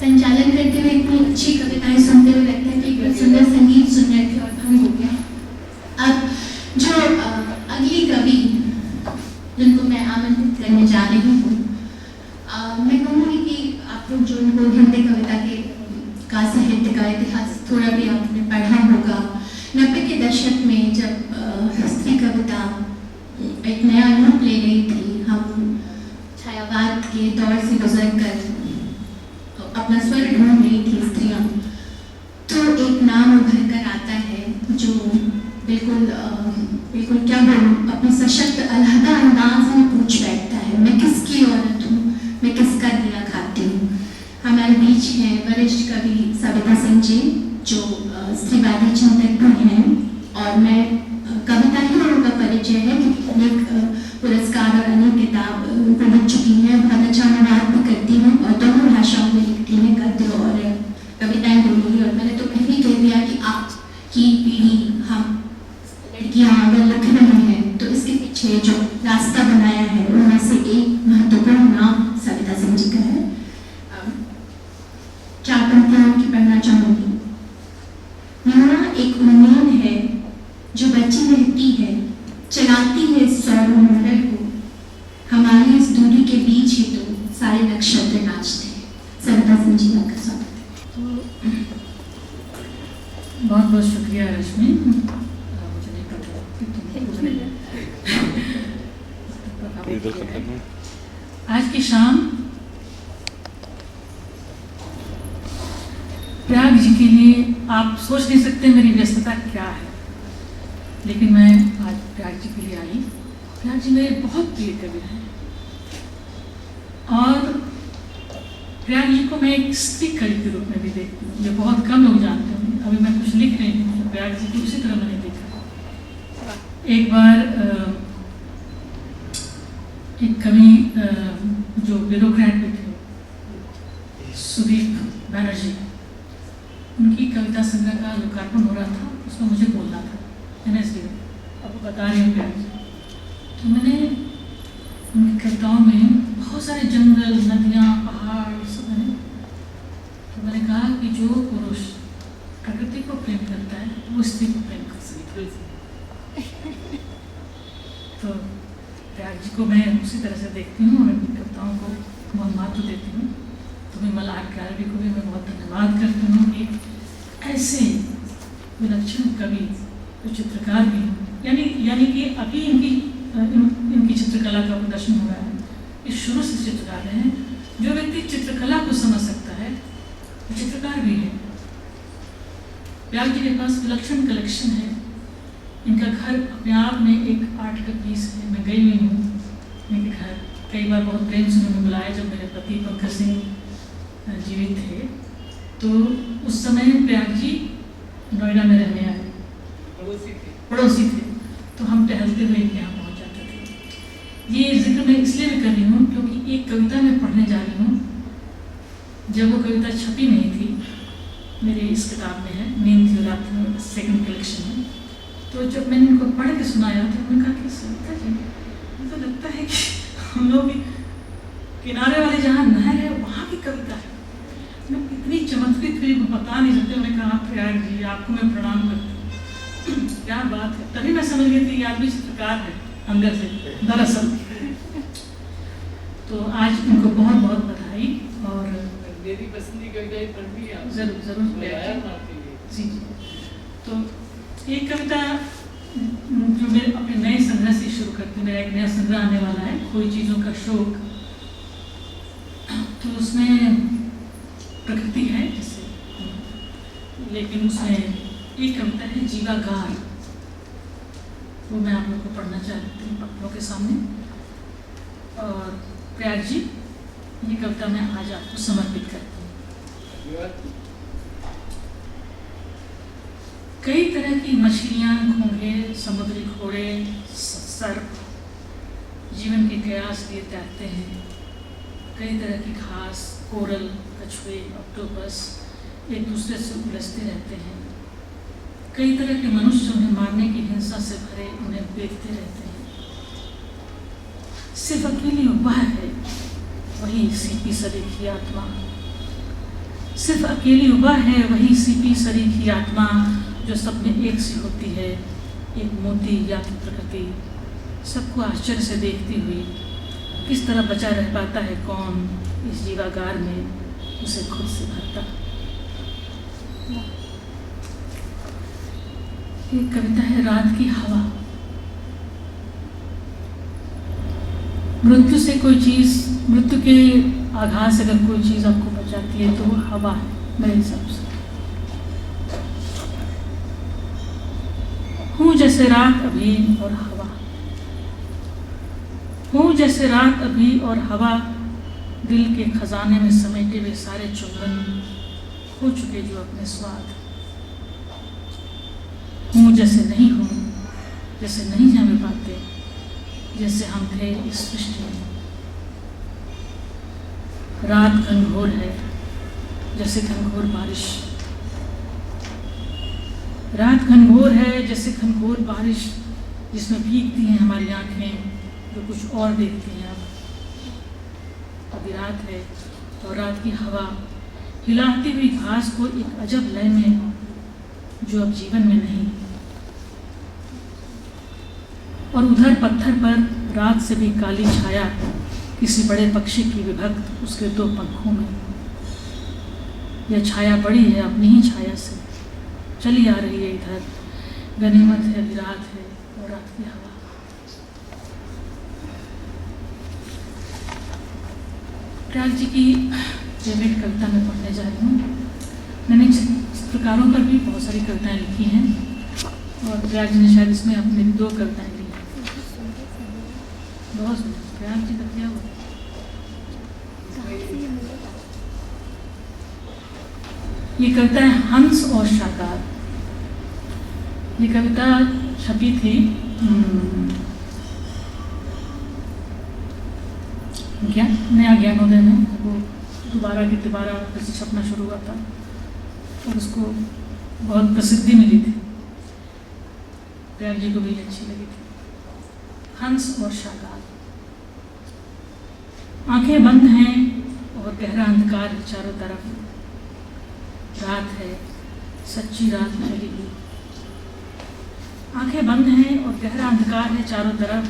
[SPEAKER 2] संचालन करते हुए इतनी अच्छी कविताएं सुनते हुए लगता है कि एक सुंदर संगीत सुन रहे थे और भंग हो गया। अब जो अगली कवि जिनको मैं आमंत्रित करने जा रही हूँ, मैं कहूँगी कि आप लोग जो उनको हिंदी कविता का साहित्य का इतिहास थोड़ा भी आपने पढ़ा होगा। 90 के दशक में जब स्त्री कविता एक नया रूप ले रही थी, हम छायावाद के दौर से गुजर कर अपना स्वर ढूंढ रही थी स्त्रियाँ, तो एक नाम उभर कर आता है जो बिल्कुल क्या बोलूं, अपने सशक्त अलहदा अंदाज में पूछ बैठता है, मैं किसकी औरत हूँ, मैं किसका दिया खाती हूँ। हमारे बीच हैं वरिष्ठ कवि सविता सिंह जी, जो स्त्रीवादी चिंतक भी हैं, और मैं कविता ही उनका परिचय है क्योंकि अनेक पुरस्कार और अनेक किताब उनको लिख चुकी हैं। बहुत अच्छा अनुवाद भी करती हैं और दोनों भाषाओं में लिखती हैं, गद्य और कविताएं दोनों ही। और मैंने तो पहले कह दिया कि आपकी पीढ़ी, हम लड़कियां अगर लिख रही हैं तो इसके पीछे जो रास्ता बनाया है उनमें से एक महत्वपूर्ण नाम सविता सिंह जी का है। चार पंक्तियां उनकी पढ़ना चाहूंगी। मोरा एक उम्मीद है जो बची रहती है, चलाती है सौरमंडल को, हमारी इस दूरी के बीच ही तो सारे नक्षत्र नाचते हैं। सविता सिंह जी का स्वागत है।
[SPEAKER 6] बहुत बहुत शुक्रिया रश्मि। मुझे नहीं पता आज की शाम प्रयाग जी के लिए आप सोच नहीं सकते मेरी व्यस्तता क्या है, लेकिन मैं आज प्रयाग जी के लिए आई। प्रयाग जी मेरे बहुत प्रिय कवि हैं और प्रयाग जी को मैं एक स्त्री कवि के रूप में भी देखती हूँ। ये बहुत कम लोग जानते होंगे। अभी मैं कुछ लिख रही हूँ तो प्रयाग जी को उसी तरह मैंने देखा। एक बार एक कवि जो ब्यूरोक्रेट भी थे, सुदीप बैनर्जी, उनकी कविता संग्रह का लोकार्पण हो रहा था, उसमें मुझे बोलना था NSD में। अब बता रही हूँ प्रयाग जी। तो मैंने उनकी कविताओं में बहुत सारे जंगल, नदियाँ, पहाड़ सब मैंने, तो मैंने कहा कि जो पुरुष प्रकृति को प्रेम करता है वो स्त्री को प्रेम कर सकता है। तो प्रयाग जी को मैं उसी तरह से देखती हूँ और अपनी कविताओं को बहुत महत्व देती हूँ। तुम्हें मल्हार कार्यालय को भी मैं बहुत धन्यवाद करती हूँ कि ऐसे विलक्षण कवि जो चित्रकार भी हैं, यानी कि अभी इनकी चित्रकला का प्रदर्शन हो रहा है। ये शुरू से चित्रकार रहे हैं। जो व्यक्ति चित्रकला को समझ सकता है वो चित्रकार भी है। प्रयाग जी के पास विलक्षण कलेक्शन है। इनका घर अपने आप में एक आर्ट का पीस है। मैं गई हुई हूँ इनके घर, कई बार बहुत प्रेम से उन्होंने बुलाया जब मेरे पति पंकज सिंह जीवित थे। तो उस समय प्रयाग जी नोएडा में रहने आए, पड़ोसी थे, तो हम टहलते हुए इनके यहाँ पहुँच जाते थे। ये जिक्र मैं इसलिए भी कर रही हूँ क्योंकि एक कविता मैं पढ़ने जा रही हूँ। जब वो कविता छपी नहीं थी, मेरे इस किताब में है, नींद की रात में, सेकंड कलेक्शन है। तो जब मैंने उनको पढ़ के सुनाया तो उन्होंने कहा कि सविता जी, मुझे तो लगता है कि हम लोग किनारे वाले जहाँ नहर है वहाँ की कविता है। मैं इतनी चमत्कृत हुई बता नहीं सकते। उन्होंने कहा प्रयाग जी, आपको मैं प्रणाम करती हूँ, क्या बात है। तभी मैं समझ गई थी ये आदमी चित्रकार है अंदर से दरअसल। तो आज उनको बहुत बहुत बधाई। और
[SPEAKER 8] मेरी पसंद की कविता पढ़नी है
[SPEAKER 6] जरूर जरूर जी। तो एक कविता जो मेरे अपने नए संग्रह से शुरू करती हूँ, मेरा एक नया संग्रह आने वाला है, खोई चीज़ों का शौक। तो उसमें प्रकृति है जैसे, लेकिन उसमें एक कविता है जीवागार, वो मैं आप लोगों को पढ़ना चाहती हूँ आप लोगों के सामने। और प्रयाग जी, ये कविता मैं आज आपको समर्पित करती हूँ। कई तरह की मछलियाँ, घोंघे, समुद्री घोड़े, सर्प जीवन के कयास लिए तैरते हैं। कई तरह की घास, कोरल, कछुए, ऑक्टोपस एक दूसरे से उलझते रहते हैं। कई तरह के मनुष्य उन्हें मारने की हिंसा से भरे उन्हें बेचते रहते हैं। सिर्फ अकेली वह है वही सीपी सरीखी आत्मा, सिर्फ अकेली वह है वही सीपी सरीखी आत्मा जो सब में एक सी होती है, एक मोती या तो प्रकृति सबको आश्चर्य से देखती हुई। किस तरह बचा रह पाता है कौन इस जीवागार में उसे खुद से भरता। एक कविता है रात की हवा। मृत्यु से कोई चीज़, मृत्यु के आघात से अगर कोई चीज़ आपको बचाती है तो वो हवा है मेरे हिसाब से। हूँ जैसे रात अभी और हवा, हूँ जैसे रात अभी और हवा, दिल के खजाने में समेटे हुए सारे चुंबन हो चुके जो अपने स्वाद। हूँ जैसे नहीं हूँ, जैसे नहीं जाने पाते, जैसे हम थे इस सृष्टि में। रात घनघोर है जैसे घनघोर बारिश, रात घनघोर है जैसे घनघोर बारिश, जिसमें भीगती हैं हमारी आंखें जो कुछ और देखती हैं। अब अभी रात है और रात की हवा हिलाती हुई घास को एक अजब लय में जो अब जीवन में नहीं। और उधर पत्थर पर रात से भी काली छाया किसी बड़े पक्षी की विभक्त उसके दो पंखों में। यह छाया बड़ी है अपनी ही छाया से चली आ रही है इधर। गनीमत है अभी रात है और रात की हवा। प्रयाग जी की फेवरेट कविता मैं पढ़ने जा रही हूँ। मैंने चित्रकारों पर भी बहुत सारी कविताएं लिखी हैं और प्रयाग जी ने शायद इसमें अपनी 2 कविताएं ली हैं। बहुत सुंदर। प्रयाग जी का क्या हुआ? ये कविता है हंस और शाकार। ये कविता छपी थी नया ज्ञानोदय में, वो दोबारा की दोबारा फिर से छपना शुरू हुआ था और उसको बहुत प्रसिद्धि मिली थी। प्रयाग जी को भी अच्छी लगी थी। हंस और शाकार। आंखें बंद हैं और गहरा अंधकार है चारों तरफ। रात है, सच्ची रात फैली हुई। आंखें बंद हैं और गहरा अंधकार है चारों तरफ।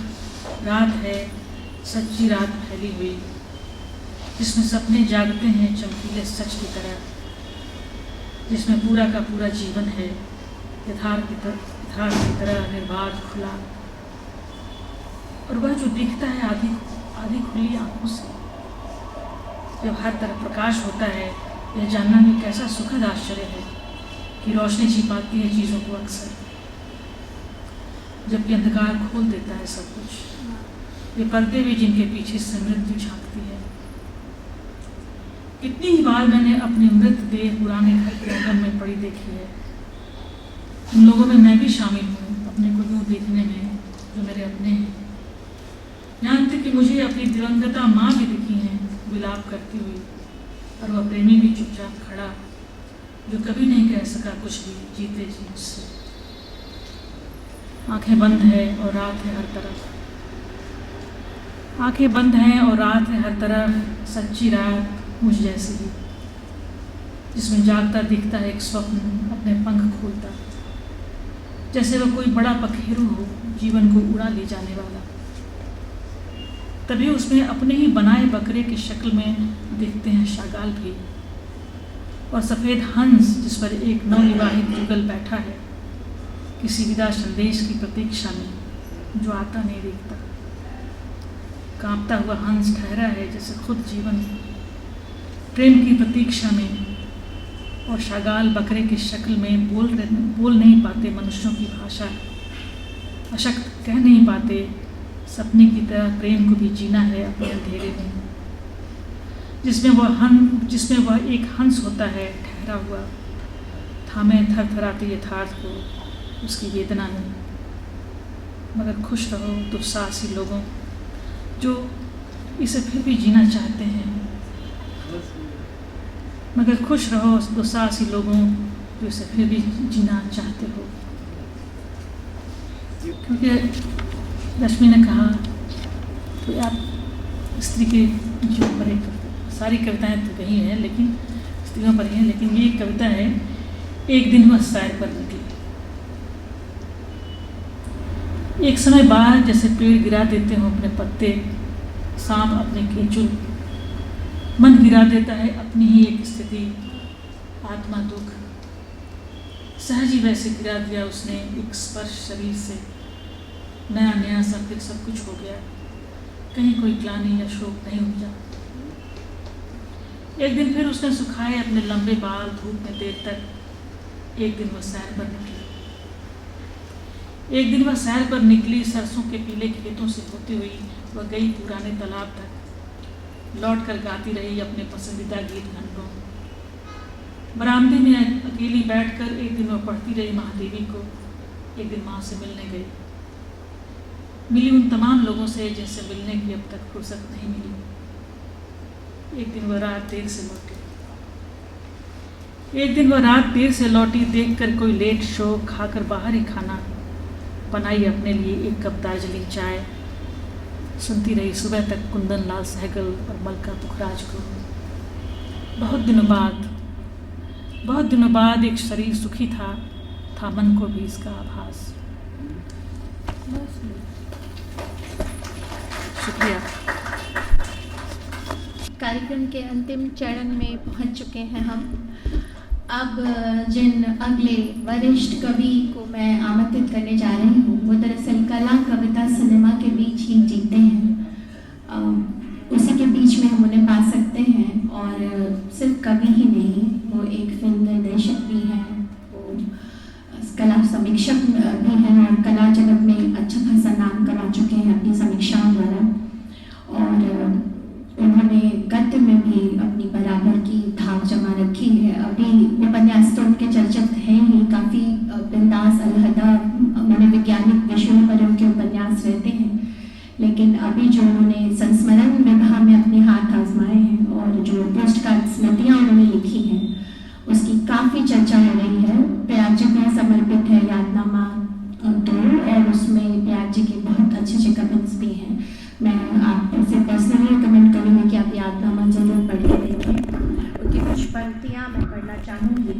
[SPEAKER 6] रात है, सच्ची रात फैली हुई, जिसमें सपने जागते हैं चमकीले सच की तरह, जिसमें पूरा का पूरा जीवन है यथार्थ की तरह निर्बाध खुला। और वह जो दिखता है आधी खुली आंखों से। जब हर तरफ प्रकाश होता है, यह जानना भी कैसा सुखद आश्चर्य है कि रोशनी छिपाती है चीज़ों को अक्सर, जबकि अंधकार खोल देता है सब कुछ। ये पर्दे भी जिनके पीछे से मृत्यु झांकती है। कितनी ही बार मैंने अपनी मृत देह पुराने घर के आंगन में पड़ी देखी है। उन लोगों में मैं भी शामिल हूँ, अपने को यूँ देखने में जो मेरे अपने हैं। यहाँ तक कि मुझे अपनी दिवंगता माँ भी दिखी हैं विलाप करती हुई, और वह प्रेमी भी चुपचाप खड़ा जो कभी नहीं कह सका कुछ भी जीते जी मुझसे। आंखें बंद है और रात है हर तरफ, आंखें बंद हैं और रात है हर तरफ, सच्ची रात मुझ जैसी ही, जिसमें जागता दिखता है एक स्वप्न अपने पंख खोलता, जैसे वह कोई बड़ा पखेरु हो जीवन को उड़ा ले जाने वाला। तभी उसमें अपने ही बनाए बकरे की शक्ल में दिखते हैं शागाल भी, और सफ़ेद हंस जिस पर एक नवविवाहित युगल बैठा है, किसी विदा संदेश की प्रतीक्षा में जो आता नहीं दिखता। कांपता हुआ हंस ठहरा है जैसे खुद जीवन प्रेम की प्रतीक्षा में, और शागाल बकरे की शक्ल में बोल नहीं पाते मनुष्यों की भाषा, अशक्त कह नहीं पाते सपने की तरह प्रेम को भी जीना है अपने अंधेरे में, जिसमें वह एक हंस होता है ठहरा हुआ, थामे थरथराते यथार्थ को उसकी वेदना में। मगर खुश रहो दुस्साहसी लोगों जो इसे फिर भी जीना चाहते हैं, मगर खुश रहो दुस्साहसी लोगों जो इसे फिर भी जीना चाहते हो। क्योंकि रश्मि ने कहा तो आप स्त्री के जो पर एक सारी कविताएं तो कही हैं लेकिन स्त्रियों पर ही हैं, लेकिन ये एक कविता है, एक दिन वह सैर पर निकली। एक समय बाद जैसे पेड़ गिरा देते हो अपने पत्ते, सांप अपने केंचुल, मन गिरा देता है अपनी ही एक स्थिति, आत्मा दुख, सहज ही वैसे गिरा दिया उसने एक स्पर्श शरीर से, नया नया सा फिर सब कुछ हो गया, कहीं कोई ग्लानि या शोक नहीं उपजा। एक दिन फिर उसने सुखाए अपने लंबे बाल धूप में देर तक। एक दिन वह सैर पर निकली, एक दिन वह सैर पर निकली, सरसों के पीले खेतों से होती हुई वह गई पुराने तालाब तक, लौट कर गाती रही अपने पसंदीदा गीत घंटों। बरामदे में अकेली बैठकर एक दिन वह पढ़ती रही महादेवी को, एक दिन माँ से मिलने गई, मिली उन तमाम लोगों से जिनसे मिलने की अब तक फुर्सत नहीं मिली। एक दिन वह रात देर से लौटी, एक दिन वह रात देर से लौटी, देखकर कोई लेट शो, खाकर बाहर ही खाना, बनाई अपने लिए एक कप दार्जिलिंग चाय, सुनती रही सुबह तक कुंदन लाल सहगल और मलका पुखराज को। बहुत दिनों बाद एक शरीर सुखी था मन को भी इसका आभास। शुक्रिया।
[SPEAKER 2] कार्यक्रम के अंतिम चरण में पहुंच चुके हैं हम। अब जिन अगले वरिष्ठ कवि को मैं आमंत्रित करने जा रही हूँ वो दरअसल कला कविता सिनेमा के बीच ही जीते हैं, उसी के बीच में हम उन्हें पा सकते हैं। और सिर्फ कवि ही नहीं, वो एक फिल्म निर्देशक भी हैं, वो कला समीक्षक भी हैं और कला जगत में अच्छा खासा नाम कमा चुके हैं अपनी समीक्षाओं द्वारा। और उन्होंने गद्य में भी अपनी बराबर की धाक जमा रखी है। अभी उपन्यास तो उनके चर्चित हैं ही, काफ़ी बिंदास अलहदा मनोवैज्ञानिक विषयों पर उनके उपन्यास रहते हैं, लेकिन अभी जो उन्होंने संस्मरण विधा में अपने हाथ आजमाए हैं और जो पोस्ट कार्ड स्मृतियाँ उन्होंने लिखी हैं उसकी काफ़ी चर्चा हो रही है। प्रयाग जी को समर्पित है यादनामा 2 और उसमें प्रयाग जी के बहुत अच्छे अच्छे कमेंट्स भी हैं। मैं आपसे पर्सनली रिकमेंड करूँगी कि आप यादनामा जरूर पढ़िए, उनकी कुछ पंक्तियाँ मैं पढ़ना चाहूँगी।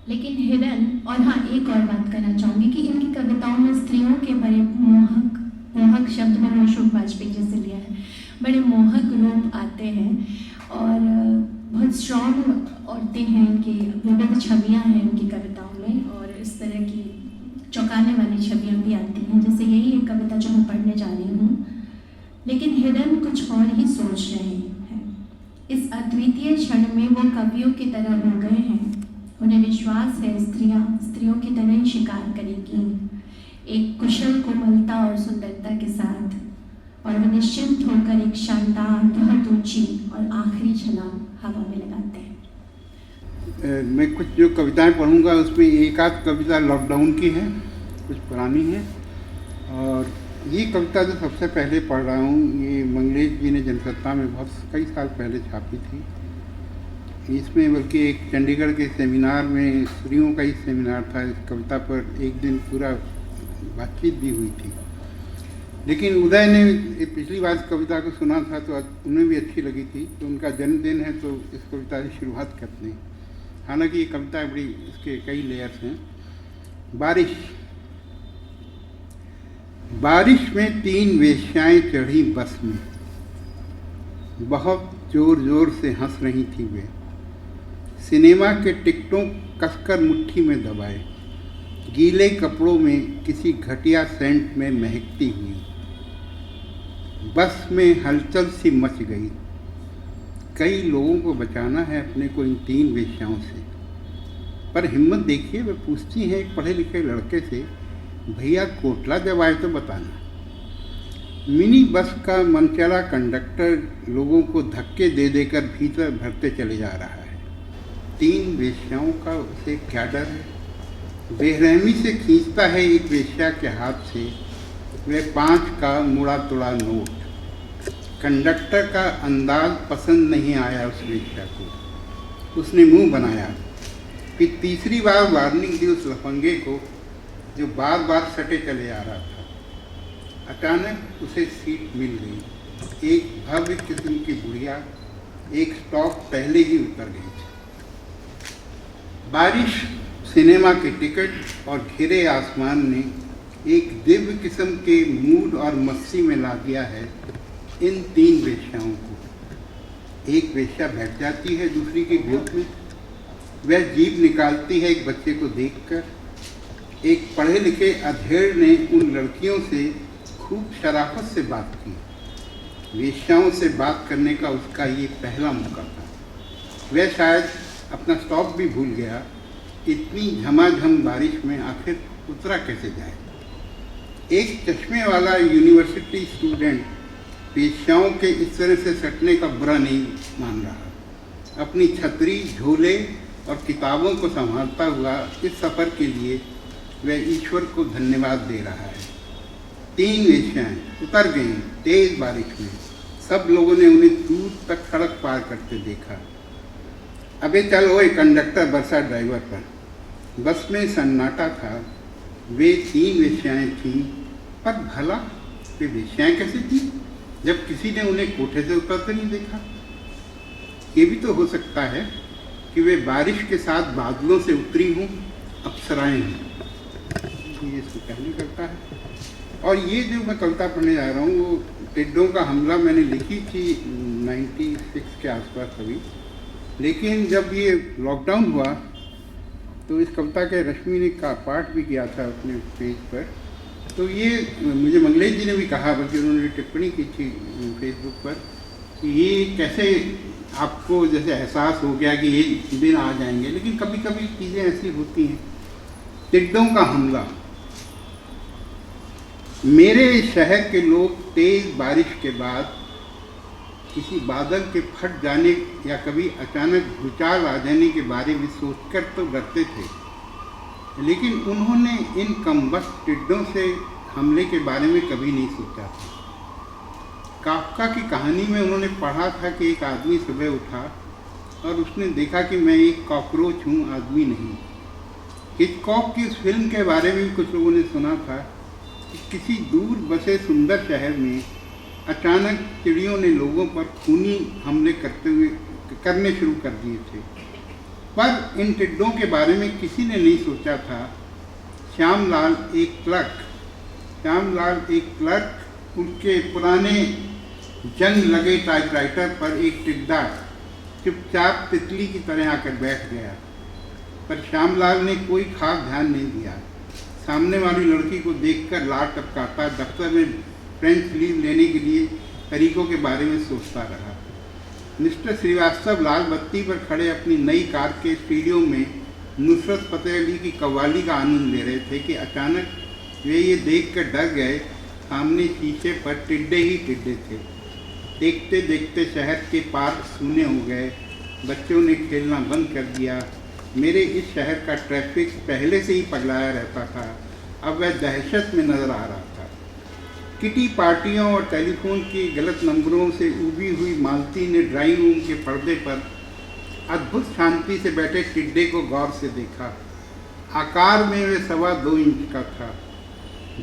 [SPEAKER 2] लेकिन हिरन, और हाँ एक और बात करना चाहूँगी कि इनकी कविताओं में स्त्रियों के बड़े मोहक शब्द मैंने अशोक वाजपेयी जी से लिया है, बड़े मोहक रूप आते हैं और बहुत स्ट्रॉन्ग औरतें हैं, इनकी विविध छवियाँ हैं इनकी कविताओं में और इस तरह की चौंकाने वाली छवियाँ भी आती हैं। जैसे यही एक कविता जो मैं पढ़ने जा रही हूँ। लेकिन हिरन कुछ और ही सोच रहे हैं, इस अद्वितीय क्षण में वो कवियों की तरह हो गए हैं। उन्हें विश्वास है स्त्रियों की तरह ही शिकार करेगी, एक कुशल कोमलता और सुंदरता के साथ, और वे निश्चिंत होकर एक शानदार बहुत ऊंची और आखिरी छलांग हवा में लगाते हैं।
[SPEAKER 1] मैं कुछ जो कविताएं पढ़ूंगा उसमें एक आध कविता लॉकडाउन की है, कुछ पुरानी है, और ये कविता जो सबसे पहले पढ़ रहा हूँ ये मंगलेश जी ने जनसत्ता में बहुत कई साल पहले छापी थी। इसमें बल्कि एक चंडीगढ़ के सेमिनार में स्त्रियों का ही सेमिनार था, इस कविता पर एक दिन पूरा बातचीत भी हुई थी। लेकिन उदय ने पिछली बार कविता को सुना था तो उन्हें भी अच्छी लगी थी, तो उनका जन्मदिन है तो इस कविता की शुरुआत करते हैं। हालांकि ये कविता बड़ी, इसके कई लेयर्स हैं। बारिश। बारिश में 3 वेश्याएं चढ़ी बस में, बहुत जोर जोर से हंस रही थी वे, सिनेमा के टिकटों कसकर मुट्ठी में दबाए, गीले कपड़ों में किसी घटिया सेंट में महकती हुई। बस में हलचल सी मच गई। कई लोगों को बचाना है अपने को इन 3 वेश्याओं से, पर हिम्मत देखिए, वे पूछती हैं एक पढ़े लिखे लड़के से, भैया कोटला जब आए तो बताना। मिनी बस का मनचला कंडक्टर लोगों को धक्के दे देकर भीतर भरते चले जा रहा है। 3 वेश्याओं का उसे क्या डर है। बेरहमी से खींचता है एक वेश्या के हाथ से वह 5 का मुड़ा तुड़ा नोट। कंडक्टर का अंदाज पसंद नहीं आया उस वेश्या को, उसने मुंह बनाया। फिर तीसरी बार वार्निंग दी उस लफंगे को जो बार बार सटे चले आ रहा था। अचानक उसे सीट मिल गई। एक भव्य किस्म की बुढ़िया एक स्टॉप पहले ही उतर गई थी। बारिश, सिनेमा के टिकट और घिरे आसमान ने एक दिव्य किस्म के मूड और मस्ती में ला दिया है इन 3 वेश्याओं को। एक वेश्या बैठ जाती है दूसरी की गोद में, वह जीभ निकालती है एक बच्चे को देखकर। एक पढ़े लिखे अधेड़ ने उन लड़कियों से खूब शराफत से बात की। वेश्याओं से बात करने का उसका ये पहला मौका था। वह शायद अपना स्टॉप भी भूल गया। इतनी झमाझम बारिश में आखिर उतरा कैसे जाए। एक चश्मे वाला यूनिवर्सिटी स्टूडेंट वेश्याओं के इस तरह से सटने का बुरा नहीं मान रहा। अपनी छतरी, झोले और किताबों को संभालता हुआ इस सफ़र के लिए वह ईश्वर को धन्यवाद दे रहा है। 3 वेश्याएं उतर गईं तेज बारिश में। सब लोगों ने उन्हें दूर तक सड़क पार करते देखा। अबे चल ओए कंडक्टर, बरसा ड्राइवर पर। बस में सन्नाटा था। वे 3 वेश्याएं थीं, पर भला वे वेश्याएं कैसे थीं जब किसी ने उन्हें कोठे से उतरते नहीं देखा। ये भी तो हो सकता है कि वे बारिश के साथ बादलों से उतरी हों, अप्सराएं हों। ये इसको कहने करता है। और ये जो मैं कविता पढ़ने जा रहा हूँ वो टिड्डों का हमला मैंने लिखी थी 96 के आसपास कभी। लेकिन जब ये लॉकडाउन हुआ तो इस कविता के रश्मि ने का पाठ भी किया था अपने पेज पर। तो ये मुझे मंगलेश जी ने भी कहा, बल्कि उन्होंने टिप्पणी की थी फेसबुक पर कि ये कैसे आपको जैसे एहसास हो गया कि ये दिन आ जाएंगे। लेकिन कभी कभी चीज़ें ऐसी होती हैं। टिड्डों का हमला। मेरे शहर के लोग तेज बारिश के बाद किसी बादल के फट जाने या कभी अचानक भूचाल आ जाने के बारे में सोचकर तो डरते थे, लेकिन उन्होंने इन कमबख्त टिड्डों से हमले के बारे में कभी नहीं सोचा था। काफका की कहानी में उन्होंने पढ़ा था कि एक आदमी सुबह उठा और उसने देखा कि मैं एक कॉकरोच हूँ, आदमी नहीं। हिचकॉक की उस फिल्म के बारे में भी कुछ लोगों ने सुना था कि किसी दूर बसे सुंदर शहर में अचानक चिड़ियों ने लोगों पर खूनी हमले करने शुरू कर दिए थे। पर इन टिड्डों के बारे में किसी ने नहीं सोचा था। श्यामलाल एक क्लर्क उनके पुराने जंग लगे टाइपराइटर पर एक टिड्डा चुपचाप तितली की तरह आकर बैठ गया। पर श्यामलाल ने कोई खास ध्यान नहीं दिया। सामने वाली लड़की को देखकर लार टपकाता दफ्तर में फ्रेंच लीव लेने के लिए तरीकों के बारे में सोचता रहा। मिस्टर श्रीवास्तव लाल बत्ती पर खड़े अपनी नई कार के स्टूडियो में नुसरत फतेह अली की कव्वाली का आनंद ले रहे थे कि अचानक वे ये देखकर डर गए, सामने शीशे पर टिड्डे ही टिड्डे थे। देखते देखते शहर के पार्क सूने हो गए, बच्चों ने खेलना बंद कर दिया। मेरे इस शहर का ट्रैफिक पहले से ही पगलाया रहता था, अब वह दहशत में नज़र आ रहा था। किटी पार्टियों और टेलीफोन के गलत नंबरों से उबी हुई मालती ने ड्राइंग रूम के पर्दे पर अद्भुत शांति से बैठे टिड्डे को गौर से देखा। आकार में वह 2.25 इंच का था।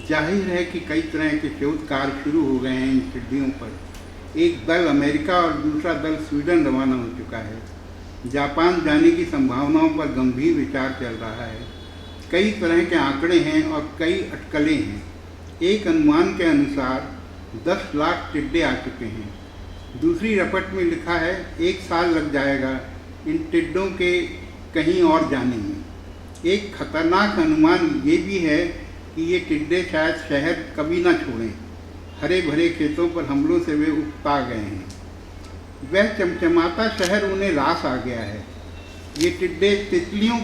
[SPEAKER 1] जाहिर है कि कई तरह के शोध कार्य शुरू हो गए हैं इन टिड्डियों पर। एक दल अमेरिका और दूसरा दल स्वीडन रवाना हो चुका है। जापान जाने की संभावनाओं पर गंभीर विचार चल रहा है। कई तरह के आंकड़े हैं और कई अटकलें हैं। एक अनुमान के अनुसार 10 लाख टिड्डे आ चुके हैं। दूसरी रपट में लिखा है 1 साल लग जाएगा इन टिड्डों के कहीं और जाने में। एक खतरनाक अनुमान ये भी है कि ये टिड्डे शायद शहर कभी ना छोड़ें। हरे भरे खेतों पर हमलों से वे उकता गए हैं। वह चमचमाता शहर उन्हें रास आ गया है। ये टिड्डे तितलियों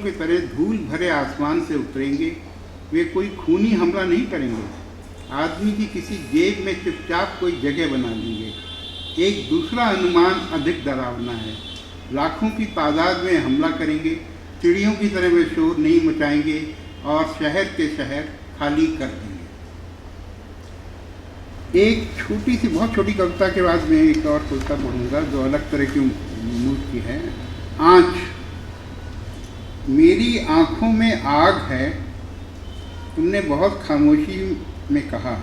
[SPEAKER 1] की तरह धूल भरे आसमान से उतरेंगे। वे कोई खूनी हमला नहीं करेंगे। आदमी की किसी जेब में चुपचाप कोई जगह बना लेंगे। एक दूसरा अनुमान अधिक डरावना है। लाखों की तादाद में हमला करेंगे। चिड़ियों की तरह वे शोर नहीं मचाएंगे और शहर के शहर खाली कर देंगे। एक छोटी सी बहुत छोटी कविता के बाद मैं एक और कविता पढ़ूंगा जो अलग तरह की मूड की है। आँच। मेरी आँखों में आग है, तुमने बहुत खामोशी में कहा।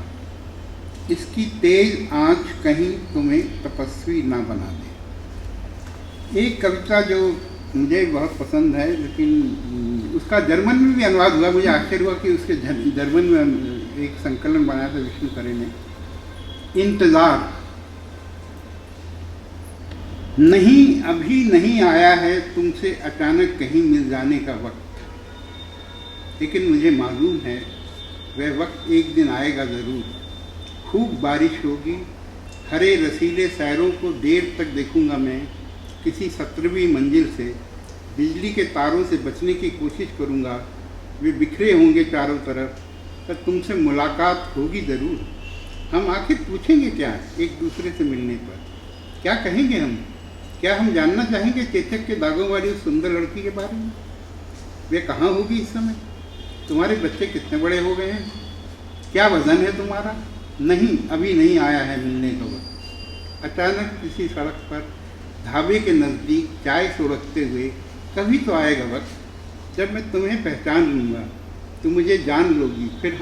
[SPEAKER 1] इसकी तेज आँच कहीं तुम्हें तपस्वी ना बना दे। एक कविता जो मुझे बहुत पसंद है, लेकिन उसका जर्मन में भी अनुवाद हुआ। मुझे आश्चर्य हुआ कि उसके जर्मन में एक संकलन बनाया था विष्णु खरे ने। इंतज़ार। नहीं, अभी नहीं आया है तुमसे अचानक कहीं मिल जाने का वक्त, लेकिन मुझे मालूम है वह वक्त एक दिन आएगा ज़रूर। खूब बारिश होगी, हरे रसीले सैरों को देर तक देखूंगा मैं। किसी 17वीं मंजिल से बिजली के तारों से बचने की कोशिश करूंगा। वे बिखरे होंगे चारों तरफ, पर तुमसे मुलाकात होगी ज़रूर। हम आखिर पूछेंगे क्या एक दूसरे से मिलने पर? क्या कहेंगे हम? क्या हम जानना चाहेंगे चेचक के दागों वाली उस सुंदर लड़की के बारे में? वे कहाँ होगी इस समय? तुम्हारे बच्चे कितने बड़े हो गए हैं? क्या वजन है तुम्हारा? नहीं, अभी नहीं आया है मिलने का वक्त। अचानक किसी सड़क पर ढाबे के नज़दीक चाय सुड़कते हुए कभी तो आएगा वक्त जब मैं तुम्हें पहचान लूँगा, तुम मुझे जान लोगी। फिर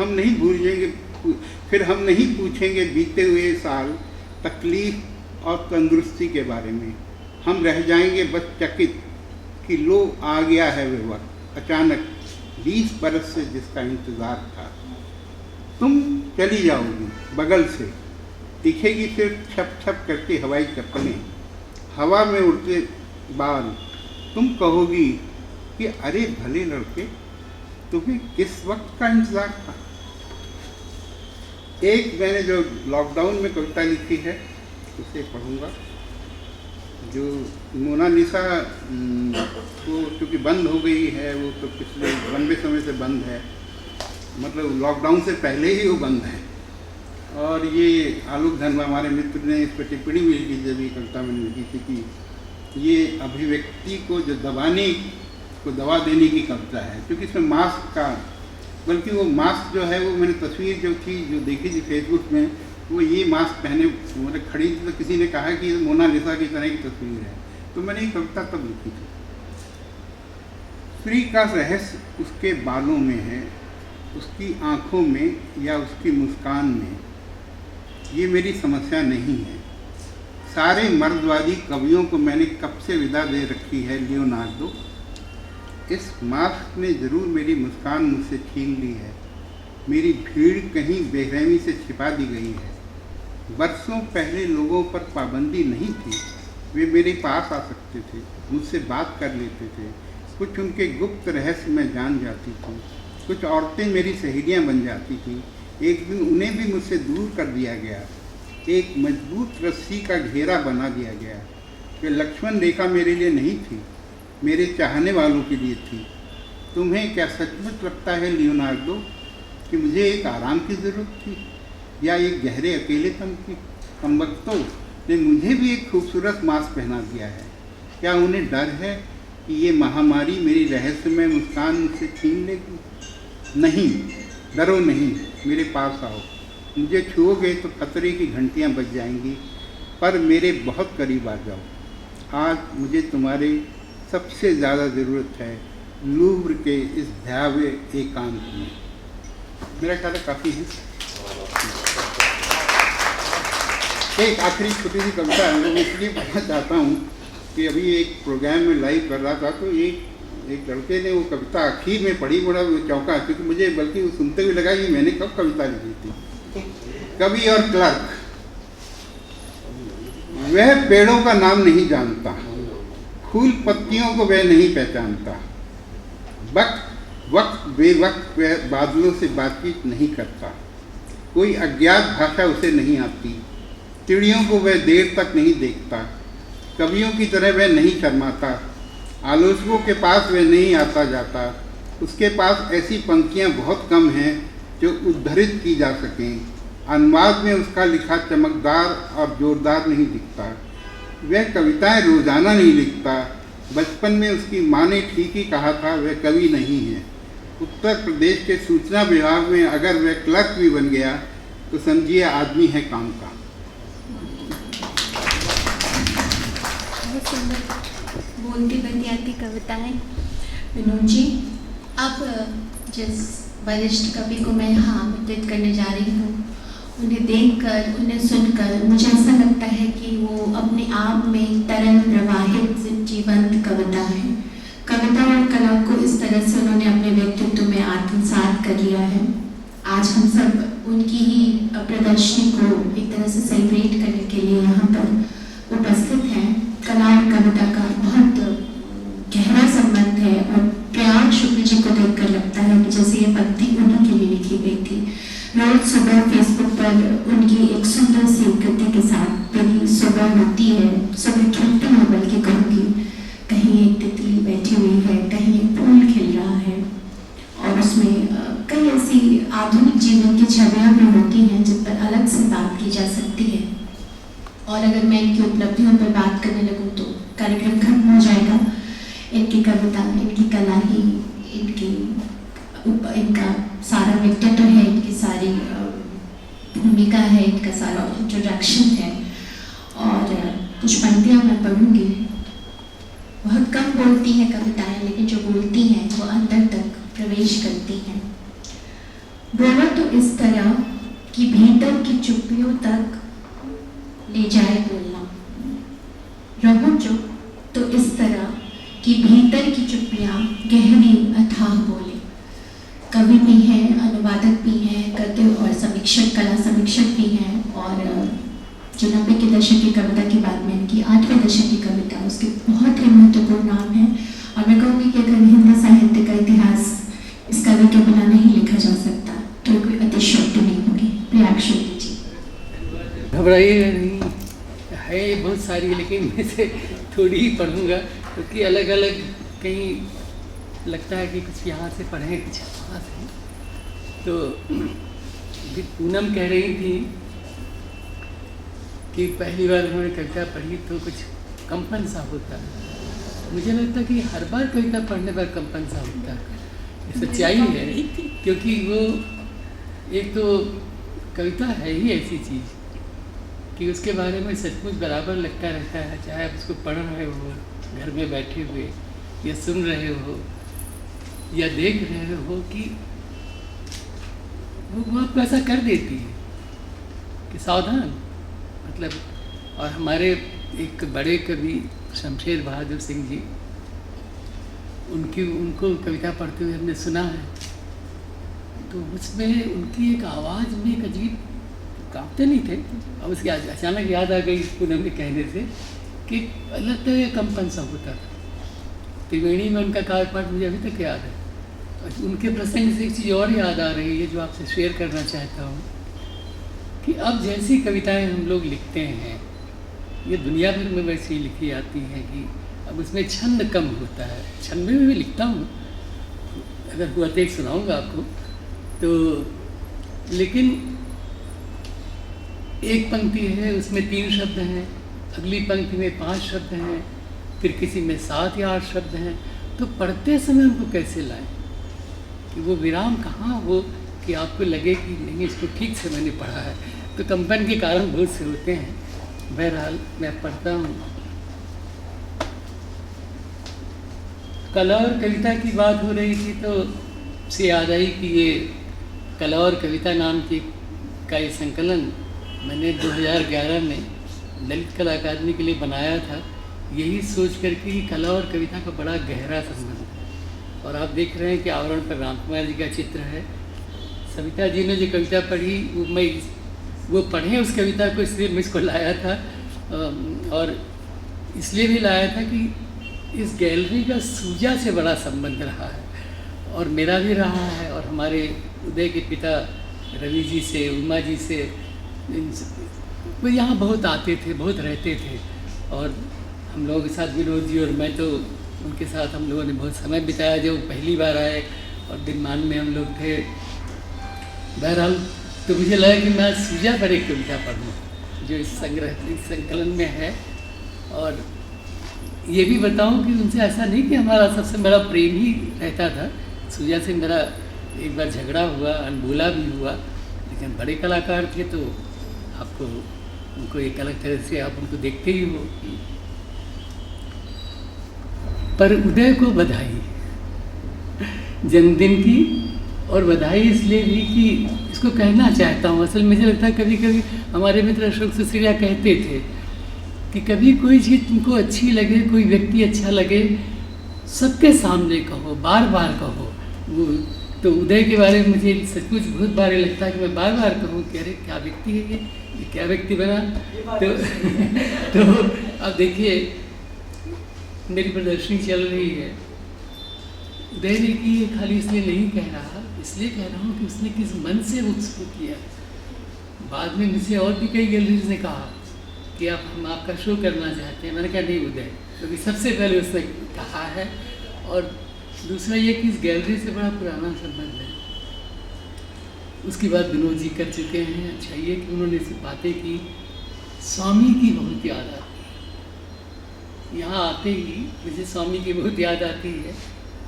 [SPEAKER 1] हम नहीं पूछेंगे बीते हुए साल, तकलीफ और तंदुरुस्ती के बारे में। हम रह जाएंगे बस चकित कि लो आ गया है वह वक्त, अचानक 20 बरस से जिसका इंतज़ार था। तुम चली जाओगी बगल से, दिखेगी सिर्फ छप छप करती हवाई चप्पलें, हवा में उड़ते बाल। तुम कहोगी कि अरे भले लड़के, तुम्हें किस वक्त का इंतज़ार था। एक मैंने जो लॉकडाउन में कविता लिखी है उसे पढ़ूंगा, जो मोनालिसा को चूँकि बंद हो गई है, वो तो पिछले लंबे समय से बंद है, मतलब लॉकडाउन से पहले ही वो बंद है। और ये आलोक धनवा हमारे मित्र ने इस पर टिप्पणी भी लिखी जब ये कविता मैंने लिखी थी कि ये अभिव्यक्ति को जो दबाने को दवा देने की कविता है, क्योंकि इसमें मास्क का, बल्कि वो मास्क जो है वो मैंने तस्वीर जो देखी थी फेसबुक में, वो ये मास्क पहने मतलब खड़ी थी, तो किसी ने कहा कि मोनालिसा की तरह की तस्वीर है, तो मैंने ये कविता तब लिखी थी। स्त्री का रहस्य उसके बालों में है, उसकी आँखों में या उसकी मुस्कान में। ये मेरी समस्या नहीं है। सारे मर्दवादी कवियों को मैंने कब से विदा दे रखी है लियोनार्डो। इस मास्क ने ज़रूर मेरी मुस्कान मुझसे छीन ली है। मेरी भीड़ कहीं बेरहमी से छिपा दी गई है। बरसों पहले लोगों पर पाबंदी नहीं थी, वे मेरे पास आ सकते थे, मुझसे बात कर लेते थे, कुछ उनके गुप्त रहस्य में जान जाती थी, कुछ औरतें मेरी सहेलियाँ बन जाती थीं। एक दिन उन्हें भी मुझसे दूर कर दिया गया, एक मजबूत रस्सी का घेरा बना दिया गया। ये लक्ष्मण रेखा मेरे लिए नहीं थी, मेरे चाहने वालों के लिए थी। तुम्हें क्या सचमुच लगता है लियोनार्डो कि मुझे एक आराम की ज़रूरत थी या एक गहरे अकेलेपन की? हम वक्तों ने मुझे भी एक खूबसूरत मास्क पहना दिया है। क्या उन्हें डर है कि ये महामारी मेरी रहस्यमय मुस्कान मुझसे छीन लेगी? नहीं, डरो नहीं, मेरे पास आओ। मुझे छुओगे तो खतरे की घंटियां बज जाएंगी, पर मेरे बहुत करीब आ जाओ। आज मुझे तुम्हारे सबसे ज़्यादा ज़रूरत है। लूव्र के इस भयावह एकांत में। मेरा ख्याल है काफ़ी है। एक आखिरी छोटी सी कविता है, मैं इसलिए पढ़ना चाहता हूँ कि अभी एक प्रोग्राम में लाइव कर रहा था, तो एक लड़के ने वो कविता आखिर में पढ़ी, बड़ा वो चौंका, क्योंकि मुझे बल्कि वो सुनते हुए लगा कि मैंने कब कविता लिखी थी। कवि और क्लर्क। वह पेड़ों का नाम नहीं जानता, फूल पत्तियों को वह नहीं पहचानता, वक्त बेवक्त वह बादलों से बातचीत नहीं करता, कोई अज्ञात भाषा उसे नहीं आती, चिड़ियों को वह देर तक नहीं देखता, कवियों की तरह वह नहीं शर्माता, आलोचकों के पास वह नहीं आता जाता, उसके पास ऐसी पंक्तियाँ बहुत कम हैं जो उद्धृत की जा सकें, अनुवाद में उसका लिखा चमकदार और जोरदार नहीं दिखता, वह कविताएं रोज़ाना नहीं लिखता, बचपन में उसकी माँ ने ठीक ही कहा था वह कवि नहीं है। उत्तर प्रदेश के सूचना विभाग में अगर वह क्लर्क भी बन गया तो समझिए आदमी है काम का।
[SPEAKER 2] बहुत सुंदर बोलती बतियाती कविताएं विनोद जी। अब जिस वरिष्ठ कवि को मैं यहाँ आमंत्रित करने जा रही हूँ, उन्हें देखकर, उन्हें सुनकर मुझे ऐसा लगता है कि वो अपने आप में तरल प्रवाहित जीवंत कविता है। कविता और कला को इस तरह से उन्होंने अपने व्यक्तित्व में आत्मसात कर लिया है। आज हम सब उनकी ही प्रदर्शनी को एक तरह से सेलिब्रेट करने के लिए यहाँ पर उपस्थित हैं। कला और कविता का बहुत गहरा संबंध है और प्रयाग शुक्ल जी को देखकर लगता है कि जैसे ये पंक्ति उन्हीं के लिए लिखी गई थी। रोज सुबह फेसबुक पर उनकी एक सुंदर सी कृति के साथ मेरी सुबह होती है, सुबह खिलती है बल्कि कहूँगी। कहीं एक तितली बैठी हुई है, कहीं एक फूल खिल रहा है और उसमें कई ऐसी आधुनिक जीवन की छवियाँ भी होती हैं जिन पर अलग से बात की जा सकती है। और अगर मैं इनकी उपलब्धियों पर बात करने लगूँ तो कार्यक्रम खत्म हो जाएगा। इनकी कविता, इनकी कला ही इनका सारा व्यक्तित्व है, इनकी सारी भूमिका है, इनका सारा इंट्रोडक्शन है। और कुछ पंक्तियाँ मैं पढ़ूंगी। बहुत कम बोलती हैं कविताएं, लेकिन जो बोलती हैं वो अंदर तक प्रवेश करती हैं। बोलो तो इस तरह कि भीतर की चुप्पियों तक ले जाए बोलना, रहो चुप तो इस तरह कि भीतर की चुप्पियाँ गहरी अथाह बोले। कवि भी हैं, अनुवादक भी हैं, गद्य और समीक्षक, कला समीक्षक भी हैं। और जो 90 के दशक की कविता की बात मैंने की, 8वें दशक की कविता, उसके बहुत ही महत्वपूर्ण नाम है। और मैं कहूँगी कि अगर हिंदी साहित्य का इतिहास इस कवि के बिना नहीं लिखा जा सकता तो कोई अतिशयोक्ति नहीं होगी। प्रयाग शुक्ल जी।
[SPEAKER 8] घबराइएगा नहीं, है बहुत सारी, लेकिन मैं से थोड़ी ही पढ़ूंगा क्योंकि अलग अलग कहीं लगता है कि कुछ यहाँ से पढ़ें कुछ वहाँ से। तो पूनम कह रही थी कि पहली बार उन्होंने कविता पढ़ी तो कुछ कंपन सा होता है। मुझे लगता है कि हर बार कविता पढ़ने पर कंपन सा होता है। ये सच्चाई है, क्योंकि वो एक तो कविता है ही ऐसी चीज़ कि उसके बारे में सचमुच बराबर लगता रहता है, चाहे आप उसको पढ़ रहे हो घर में बैठे हुए या सुन रहे हो या देख रहे हो, कि वो आपको ऐसा कर देती है कि सावधान। मतलब, और हमारे एक बड़े कवि शमशेर बहादुर सिंह जी, उनको कविता पढ़ते हुए हमने सुना है, तो उसमें उनकी एक आवाज़ में एक अजीब, काँपते नहीं थे, अब उसकी अचानक याद आ गई पूनम के कहने से कि लगता है कंपन सा होता था। त्रिवेणी में उनका कार्यपाठ मुझे अभी तक याद है। उनके प्रसंग से एक चीज़ और याद आ रही है जो आपसे शेयर करना चाहता हूँ कि अब जैसी कविताएं हम लोग लिखते हैं, ये दुनिया भर में वैसे ही लिखी जाती हैं कि अब उसमें छंद कम होता है। छंद में भी लिखता हूँ, अगर हुआ तो एक सुनाऊँगा आपको। तो लेकिन एक पंक्ति है उसमें 3 शब्द हैं, अगली पंक्ति में 5 शब्द हैं, फिर किसी में 7 या 8 शब्द हैं। तो पढ़ते समय उनको कैसे लाएं कि वो विराम कहाँ हो कि आपको लगे कि नहीं इसको ठीक से मैंने पढ़ा है। तो कंपन के कारण बहुत से होते हैं। बहरहाल मैं पढ़ता हूँ। कला और कविता की बात हो रही थी तो से याद आई कि ये कला और कविता नाम की का ये संकलन मैंने 2011 में ललित कला अकादमी के लिए बनाया था, यही सोच करके कि कला और कविता का बड़ा गहरा संबंध है। और आप देख रहे हैं कि आवरण पर राम कुमार जी का चित्र है। सविता जी ने जो कविता पढ़ी वो पढ़ें उस कविता को, इसलिए मैं इसको लाया था। और इसलिए भी लाया था कि इस गैलरी का सूजा से बड़ा संबंध रहा है और मेरा भी रहा है, और हमारे उदय के पिता रवि जी से, उमा जी से, वो यहाँ बहुत आते थे, बहुत रहते थे। और हम लोगों के साथ विनोद जी और मैं तो उनके साथ हम लोगों ने बहुत समय बिताया। जब पहली बार आए और दिनमान में हम लोग थे, बहरहाल तो मुझे लगा कि मैं सूजा पर एक कविता पढ़ूँ जो इस संकलन में है। और ये भी बताऊं कि उनसे ऐसा नहीं कि हमारा सबसे बड़ा प्रेम ही रहता था। सूजा से मेरा एक बार झगड़ा हुआ, अनबोला भी हुआ, लेकिन बड़े कलाकार थे तो आपको उनको एक अलग तरह से आप उनको देखते ही हो। पर उदय को बधाई जन्मदिन की, और बधाई इसलिए भी कि इसको कहना चाहता हूँ। असल में मुझे लगता है कभी कभी हमारे मित्र अशोक सुशीला कहते थे कि कभी कोई चीज़ तुमको अच्छी लगे, कोई व्यक्ति अच्छा लगे, सबके सामने कहो, बार बार कहो। वो तो उदय के बारे में मुझे सचमुच बहुत बार लगता है कि मैं बार बार कहूँ कि अरे क्या व्यक्ति है ये क्या व्यक्ति बना। तो अब देखिए मेरी प्रदर्शनी चल रही है। उदय ने की ये खाली इसलिए नहीं कह रहा, इसलिए कह रहा हूँ कि उसने किस मन से उसको किया। बाद में मुझसे और भी कई गैलरीज ने कहा कि आप हम आपका शो करना चाहते हैं। मैंने कहा नहीं उदय, क्योंकि सबसे पहले उसने कहा है। और दूसरा ये कि इस गैलरी से बड़ा पुराना संबंध है। उसकी बात विनोद जी कर चुके हैं। अच्छा ये कि उन्होंने इस बातें की, स्वामी की बहुत याद आती है। यहाँ आते ही मुझे स्वामी की बहुत याद आती है।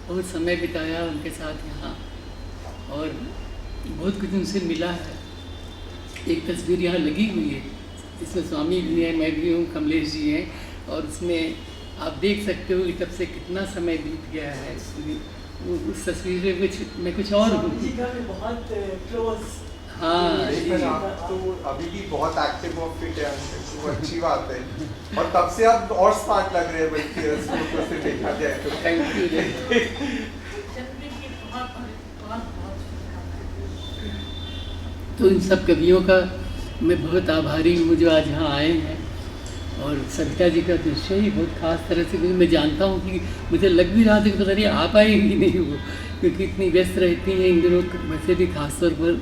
[SPEAKER 8] बहुत समय बिताया उनके साथ यहाँ और बहुत कुछ उनसे मिला है। एक तस्वीर यहाँ लगी हुई है, इसमें स्वामी भी हैं, मैं भी हूँ, कमलेश जी हैं, और उसमें आप देख सकते हो कि तब से कितना समय बीत गया है। उस तस्वीर में कुछ और
[SPEAKER 9] बहुत क्लोज।
[SPEAKER 8] हाँ
[SPEAKER 9] तो अभी भी बहुत एक्टिव और फिट है, वो अच्छी बात है। और तब से आप और स्मार्ट लग रहे हैं, बल्कि इस फोटो से देखा जाए तो।
[SPEAKER 8] Thank you. तो इन सब कवियों का मैं बहुत आभारी हूँ जो आज यहाँ आए हैं। और सविता जी का दृश्य ही बहुत ख़ास तरह से, क्योंकि मैं जानता हूँ कि मुझे लग भी रहा था कि पता नहीं आ पाएंगी नहीं वो, क्योंकि इतनी व्यस्त रहती हैं इन दिनों। वैसे भी खास तौर पर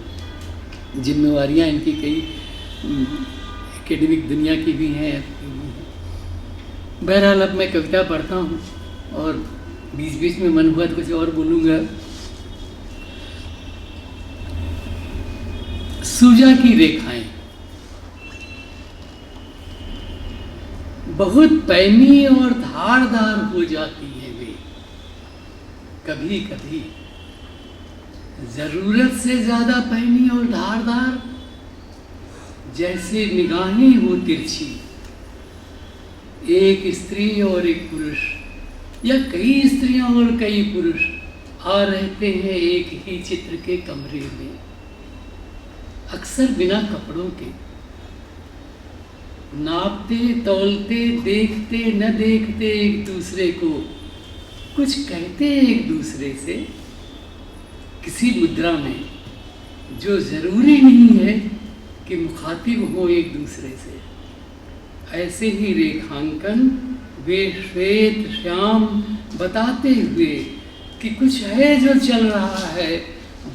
[SPEAKER 8] जिम्मेवारियाँ इनकी कई एकेडमिक दुनिया की भी हैं। बहरहाल अब मैं कविता पढ़ता हूँ और बीच बीच में मन हुआ तो कुछ और बोलूँगा। सूजा की रेखाएं बहुत पैनी और धारदार हो जाती हैं वे, कभी कभी जरूरत से ज्यादा पैनी और धारदार, जैसे निगाहें हो तिरछी। एक स्त्री और एक पुरुष या कई स्त्रियां और कई पुरुष आ रहते हैं एक ही चित्र के कमरे में, अक्सर बिना कपड़ों के, नापते तौलते देखते न देखते एक दूसरे को, कुछ कहते एक दूसरे से किसी मुद्रा में जो जरूरी नहीं है कि मुखातिब हो एक दूसरे से। ऐसे ही रेखांकन वे श्वेत श्याम बताते हुए कि कुछ है जो चल रहा है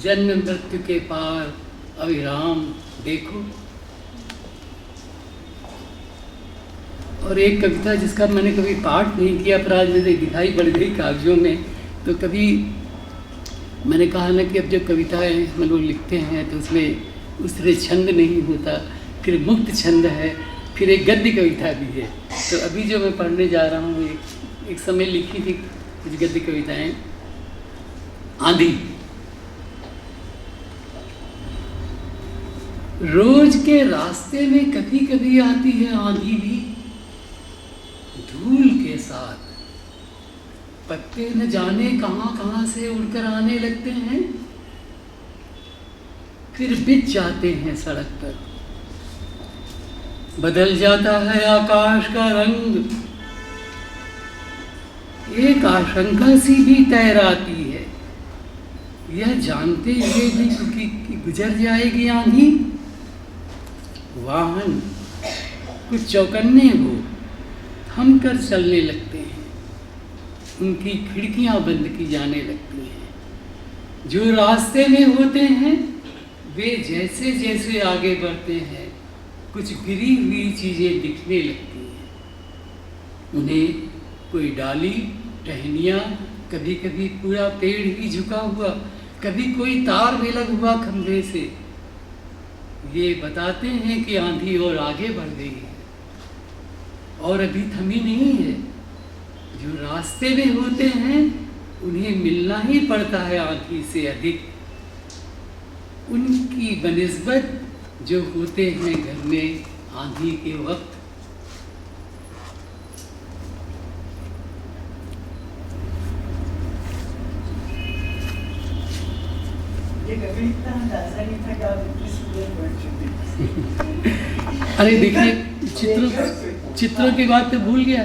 [SPEAKER 8] जन्म मृत्यु के पार अविराम, देखो। और एक कविता जिसका मैंने कभी पाठ नहीं किया पर आज मुझे दिखाई पड़ गई कागजों में, तो कभी मैंने कहा ना कि अब जब कविताएं हम लोग लिखते हैं तो उसमें उस तरह छंद नहीं होता, फिर मुक्त छंद है, फिर एक गद्य कविता भी है। तो अभी जो मैं पढ़ने जा रहा हूँ एक समय लिखी थी कुछ गद्य कविताएं। आंधी। रोज के रास्ते में कभी कभी आती है आंधी भी, धूल के साथ पत्ते न जाने कहाँ कहाँ से उड़कर आने लगते हैं, फिर बिछ जाते हैं सड़क पर। बदल जाता है आकाश का रंग, एक आशंका सी भी तैराती है, यह जानते हुए भी कि गुजर जाएगी आंधी। वाहन कुछ चौकन्ने हो थम कर चलने लगते हैं, उनकी खिड़कियां बंद की जाने लगती हैं। जो रास्ते में होते हैं वे जैसे जैसे आगे बढ़ते हैं कुछ गिरी हुई चीज़ें दिखने लगती हैं। उन्हें कोई डाली, टहनियाँ, कभी कभी पूरा पेड़ ही झुका हुआ, कभी कोई तार भी लगा हुआ खंभे से, ये बताते हैं कि आंधी और आगे बढ़ गई है और अभी थमी नहीं है। जो रास्ते में होते हैं उन्हें मिलना ही पड़ता है आंधी से अधिक, उनकी बनिस्बत जो होते हैं घर में आंधी के वक्त। अरे देखिए, चित्रों की बात तो भूल गया।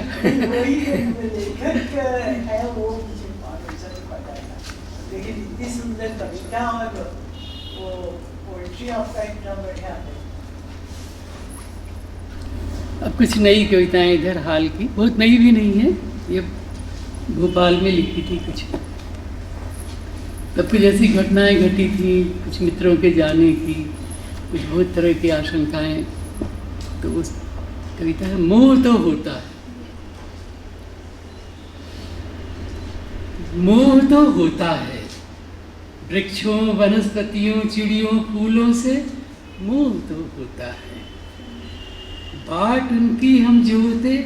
[SPEAKER 10] लेकिन इतनी सुंदर कविता और वो पोएट्री आपका इतना बढ़िया है।
[SPEAKER 8] अब कुछ नई कविताएं इधर हाल की, बहुत नई भी नहीं है, ये भोपाल में लिखी थी कुछ। तब कुछ ऐसी घटनाएं घटी थी, कुछ मित्रों के जाने की, कुछ बहुत तरह की आशंकाएं। तो उस कविता है मोह तो होता है, मोह तो होता है, वृक्षों, वनस्पतियों, चिड़ियों, फूलों से मोह तो होता है। बाट उनकी हम जोते,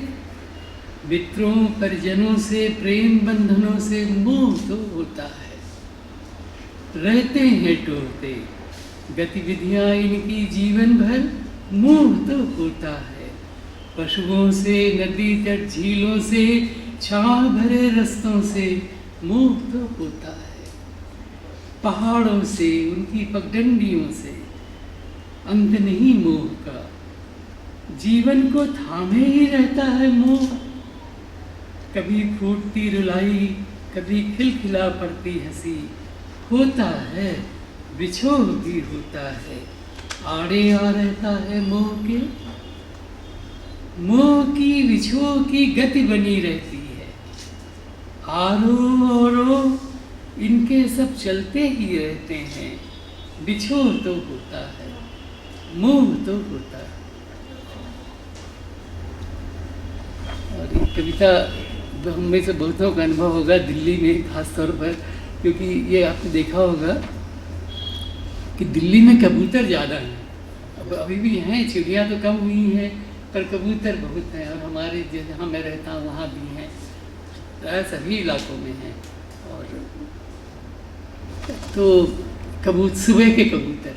[SPEAKER 8] मित्रों परिजनों से, प्रेम बंधनों से मोह तो होता है। रहते हैं टोरते, गतिविधियां इनकी जीवन भर मोह तो होता है। पशुओं से, नदी तट झीलों से, छांव भरे रस्तों से मोह तो होता है। पहाड़ों से, उनकी पगडंडियों से अंत नहीं मोह का, जीवन को थामे ही रहता है मोह। कभी फूटती रुलाई, कभी खिलखिला पड़ती हंसी, होता है बिछोह भी होता है, आड़े आ रहता है मोह के। मोह की बिछोह की गति बनी रहती है, आरो और इनके सब चलते ही रहते हैं। बिछोह तो होता है, मोह तो होता है। और ये कविता हम में से बहुतों का अनुभव होगा दिल्ली में खास तौर पर, क्योंकि ये आपने देखा होगा कि दिल्ली में कबूतर ज़्यादा हैं। अब अभी भी हैं, चिड़िया तो कम हुई हैं, पर कबूतर बहुत हैं। और हमारे जहाँ मैं रहता हूँ वहाँ भी हैं, प्राय सभी इलाकों में हैं। और तो सुबह के कबूतर,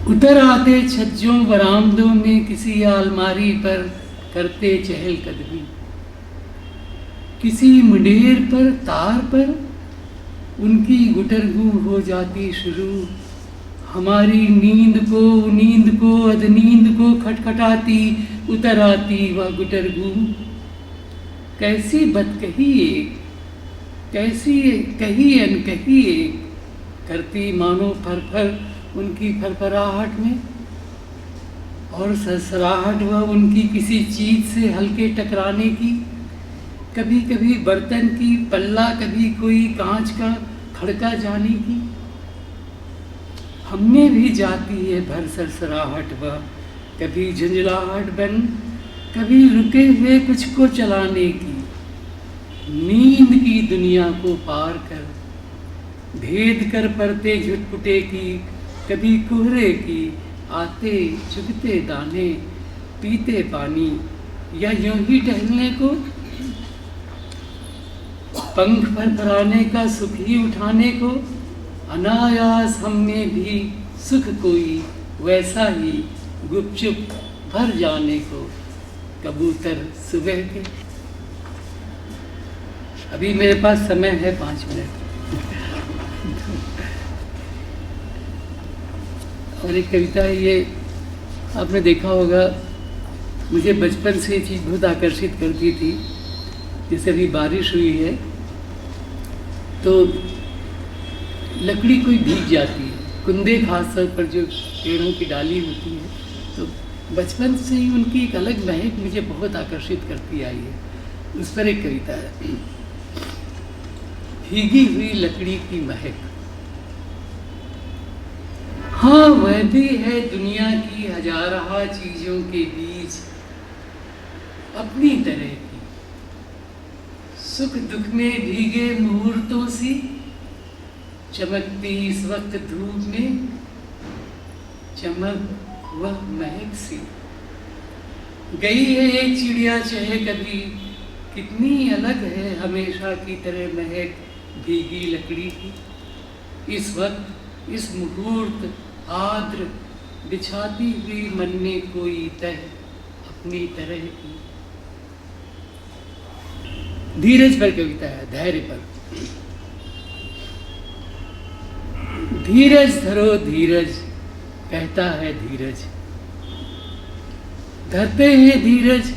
[SPEAKER 8] उतर आते छज्जों बरामदों में, किसी अलमारी पर करते चहलकदमी, किसी मुंडेर पर तार पर उनकी गुटरगू हो जाती शुरू। हमारी नींद को अधनींद को खटखटाती उतर आती वह गुटरगू। कैसी बदकही एक, कैसी कही अनकही एक, करती मानो फरफर उनकी फरफराहट में। और सरसराहट वह उनकी किसी चीज से हल्के टकराने की, कभी कभी बर्तन की पल्ला, कभी कोई कांच का खड़का जाने की। हमने भी जाती है भर सरसराहट वह, कभी झुंझलाहट बन, कभी रुके हुए कुछ को चलाने की। नींद की दुनिया को पार कर, भेद कर परते झुटपुटे की, कभी कोहरे की आते चुगते दाने, पीते पानी, या यूं ही टहलने को, पंख फरफराने का सुख ही उठाने को। अनायास हम में भी सुख कोई वैसा ही गुपचुप भर जाने को कबूतर सुबह के। अभी मेरे पास समय है 5 मिनट। और एक कविता है, ये आपने देखा होगा, मुझे बचपन से ये चीज़ बहुत आकर्षित करती थी। जैसे अभी बारिश हुई है तो लकड़ी कोई भीग जाती है, कुंदे खास तौर पर जो पेड़ों की डाली होती है, तो बचपन से ही उनकी एक अलग महक मुझे बहुत आकर्षित करती आई है। उस पर एक कविता है, भीगी हुई लकड़ी की महक। हाँ, वह भी है दुनिया की हजारहा चीजों के बीच अपनी तरह की, सुख दुख में भीगे मुहूर्तों सी, चमकती इस वक्त धूप में चमक वह महक सी। गई है एक चिड़िया चाहे कभी, कितनी अलग है हमेशा की तरह महक भीगी लकड़ी की। इस वक्त इस मुहूर्त आद्र बिछाती हुई मन में कोई तह अपनी तरह की। धीरज पर कविता है, धैर्य पर। धीरज धरो धीरज, कहता है धीरज, धरते हैं धीरज,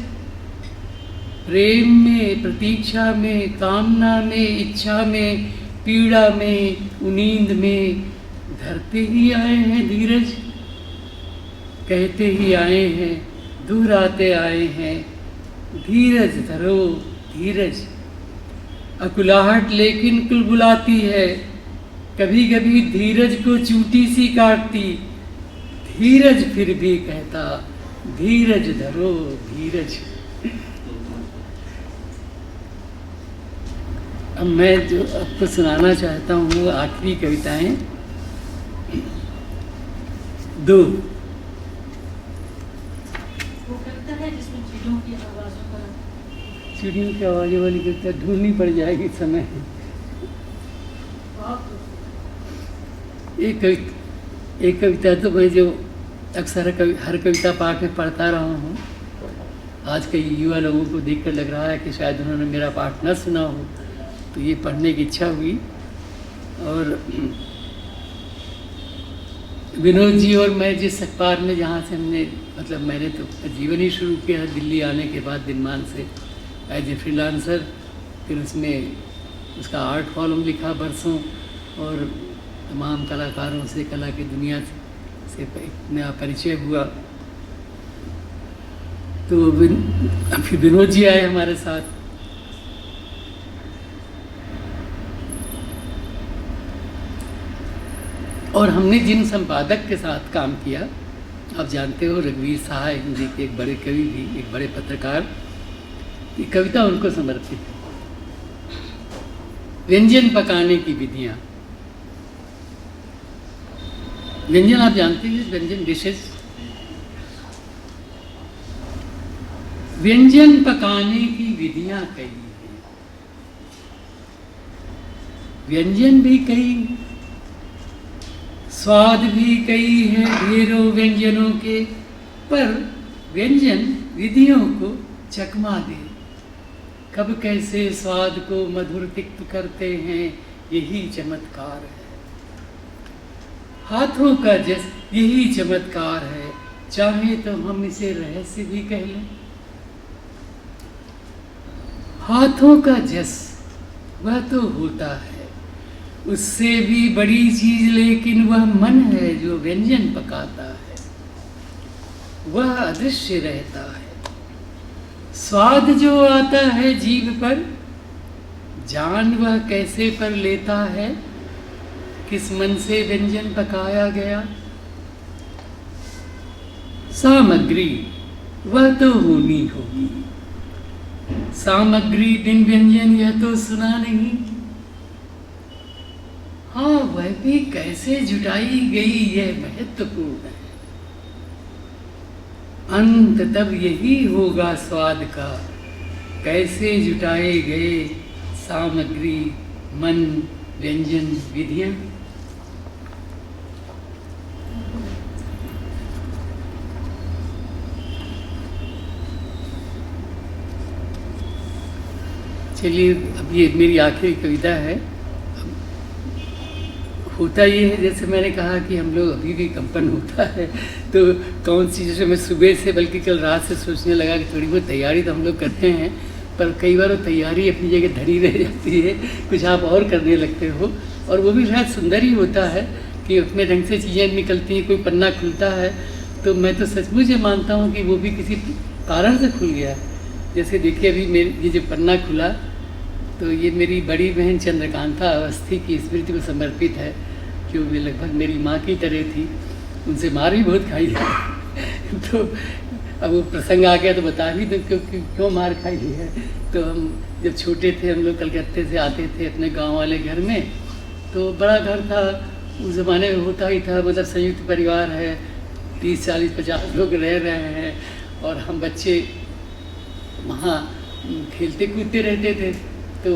[SPEAKER 8] प्रेम में, प्रतीक्षा में, कामना में, इच्छा में, पीड़ा में, उनींद में, धरते ही आए हैं धीरज, कहते ही आए हैं, दोहराते आए हैं, धीरज धरो धीरज। अकुलाहट लेकिन कुलबुलाती है, कभी कभी धीरज को चूटी सी काटती, धीरज फिर भी कहता धीरज धरो धीरज। अब मैं जो आपको सुनाना चाहता हूँ वो आखिरी कविताएं 2।
[SPEAKER 6] वो कविता है जिसमें चिड़ियों की आवाज़ों का,
[SPEAKER 8] चिड़ियों की आवाज़ों वाली कविता ढूंढनी पड़ जाएगी समय। एक कविता तो मैं जो अक्सर हर कविता पाठ में पढ़ता रहा हूँ, आज कई युवा लोगों को देखकर लग रहा है कि शायद उन्होंने मेरा पाठ न सुना हो, तो ये पढ़ने की इच्छा हुई। और विनोद जी और मैं जिस अखबार में, जहाँ से हमने, मतलब मैंने तो जीवन ही शुरू किया दिल्ली आने के बाद दिनमान से एज ए फ्रीलांसर, फिर उसमें उसका आर्ट कॉलम लिखा बरसों, और तमाम कलाकारों से, कला की दुनिया से एक नया परिचय हुआ। तो फिर विनोद जी आए हमारे साथ, और हमने जिन संपादक के साथ काम किया, आप जानते हो रघुवीर सहाय, हिंदी के एक बड़े कवि भी, एक बड़े पत्रकार, ये कविता उनको समर्पित है। व्यंजन पकाने की विधियाँ। व्यंजन आप जानते हैं, व्यंजन डिशेस। व्यंजन पकाने की विधियाँ कई हैं, व्यंजन भी कई हैं, स्वाद भी कई है ढेरों व्यंजनों के, पर व्यंजन विधियों को चकमा दे, कब कैसे स्वाद को मधुर तिक्त करते हैं, यही चमत्कार है। हाथों का जस यही चमत्कार है, चाहे तो हम इसे रहस्य भी कह लें। हाथों का जस वह तो होता है, उससे भी बड़ी चीज, लेकिन वह मन है जो व्यंजन पकाता है, वह अदृश्य रहता है। स्वाद जो आता है जीभ पर, जान वह कैसे पर लेता है, किस मन से व्यंजन पकाया गया। सामग्री वह तो होनी होगी, सामग्री बिन व्यंजन यह तो सुना नहीं। हाँ, वह भी कैसे जुटाई गई यह महत्वपूर्ण है, अंत तब यही होगा स्वाद का, कैसे जुटाए गए सामग्री, मन, व्यंजन, विधियां। चलिए, अब ये मेरी आखिरी कविता है। होता ये है, जैसे मैंने कहा कि हम लोग अभी भी कंपन होता है, तो कौन सी, जैसे मैं सुबह से बल्कि कल रात से सोचने लगा कि थोड़ी बहुत तैयारी तो हम लोग करते हैं, पर कई बार वो तैयारी अपनी जगह धरी रह जाती है, कुछ आप और करने लगते हो, और वो भी शायद सुंदर ही होता है कि अपने ढंग से चीज़ें निकलती हैं। कोई पन्ना खुलता है तो मैं तो सचमुच ये मानता हूँ कि वो भी किसी कारण से खुल गया। जैसे देखिए, अभी मेरी ये जो पन्ना खुला, तो ये मेरी बड़ी बहन चंद्रकांता अवस्थी की स्मृति को समर्पित है, जो वे लगभग मेरी माँ की तरह थी। उनसे मार भी बहुत खाई है तो अब वो प्रसंग आ गया तो बता भी दो क्यों मार खाई है। तो हम जब छोटे थे, हम लोग कलकत्ते से आते थे अपने गांव वाले घर में, तो बड़ा घर था, उस ज़माने में होता ही था, मतलब संयुक्त परिवार है, 30, 40, 50 लोग रह रहे हैं, और हम बच्चे वहाँ खेलते कूदते रहते थे। तो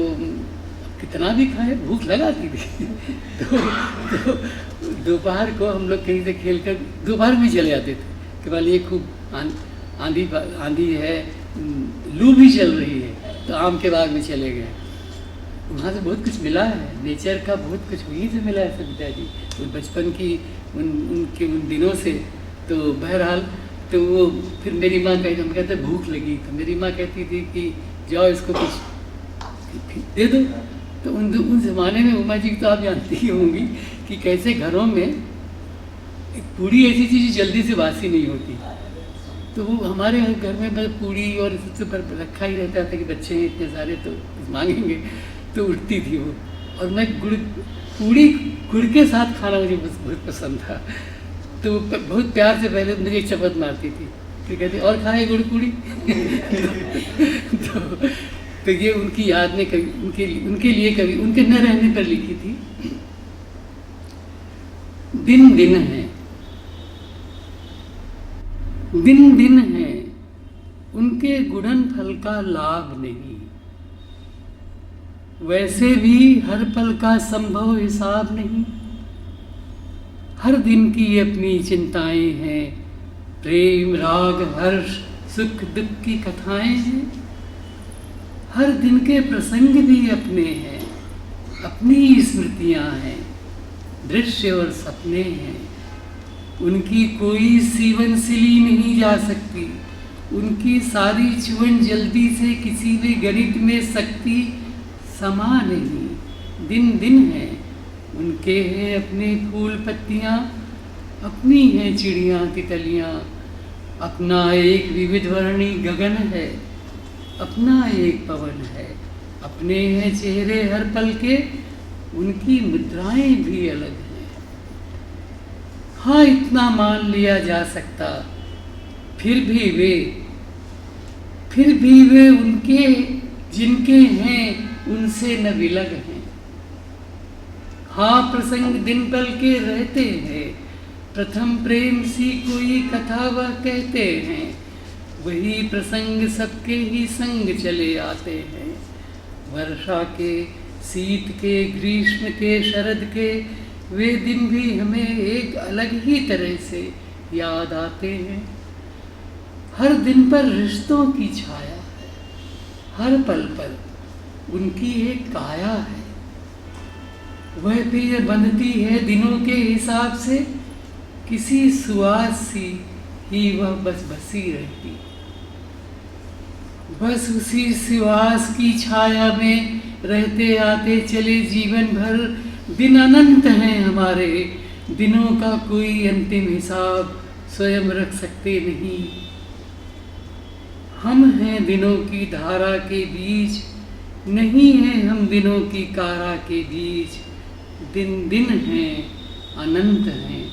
[SPEAKER 8] कितना भी खाए, भूख लगाती थी तो दोपहर को हम लोग कहीं से खेल कर दोपहर भी चले जाते थे कि वाले ये खूब आंधी है, लू भी चल रही है, तो आम के बाग में चले गए। वहाँ से बहुत कुछ मिला है, नेचर का बहुत कुछ वहीं से मिला है सविता जी, उन बचपन की उनके उन दिनों से। तो बहरहाल, तो वो फिर मेरी माँ कहती, हम कहते भूख लगी, तो मेरी माँ कहती थी कि जाओ इसको कुछ दे दो। तो उन ज़माने में उमा जी तो आप जानती ही होंगी कि कैसे घरों में एक पूड़ी ऐसी चीज़ जल्दी से बासी नहीं होती। तो वो हमारे घर में बस पूड़ी और सबसे पर रखा ही रहता था कि बच्चे हैं इतने सारे तो मांगेंगे, तो उठती थी वो। और मैं पूड़ी गुड़ के साथ खाना मुझे बहुत पसंद था। तो बहुत प्यार से पहले मुझे एक चपत मारती थी, फिर कहती और खाए गुड़ पूड़ी तो ये उनकी याद में कवि उनके लिए कवि उनके न रहने पर लिखी थी। दिन दिन है, दिन दिन है, उनके गुणन फल का लाभ नहीं, वैसे भी हर पल का संभव हिसाब नहीं। हर दिन की अपनी चिंताएं हैं, प्रेम राग हर्ष सुख दुख की कथाएं हैं। हर दिन के प्रसंग भी अपने हैं, अपनी स्मृतियां हैं, दृश्य और सपने हैं। उनकी कोई सीवन सिली नहीं जा सकती, उनकी सारी चुवन जल्दी से किसी भी गणित में शक्ति समा नहीं। दिन दिन है, उनके हैं अपने फूल पत्तियाँ, अपनी हैं चिड़ियाँ तितलियाँ। अपना एक विविध वर्णी गगन है, अपना एक पवन है। अपने हैं चेहरे हर पल के, उनकी मुद्राएं भी अलग हैं। हाँ, इतना मान लिया जा सकता, फिर भी वे उनके जिनके हैं उनसे न विलग हैं। हाँ, प्रसंग दिन पल के रहते हैं, प्रथम प्रेम सी कोई कथा वह कहते हैं। वही प्रसंग सबके ही संग चले आते हैं। वर्षा के, शीत के, ग्रीष्म के, शरद के वे दिन भी हमें एक अलग ही तरह से याद आते हैं। हर दिन पर रिश्तों की छाया है, हर पल पर उनकी एक काया है। वह फिर बंधती है दिनों के हिसाब से, किसी सुवास सी ही वह बस बसी रहती। बस उसी सुवास की छाया में रहते आते चले जीवन भर। दिन अनंत हैं हमारे, दिनों का कोई अंतिम हिसाब स्वयं रख सकते नहीं। हम हैं दिनों की धारा के बीच, नहीं हैं हम दिनों की कारा के बीच। दिन दिन हैं, अनंत हैं,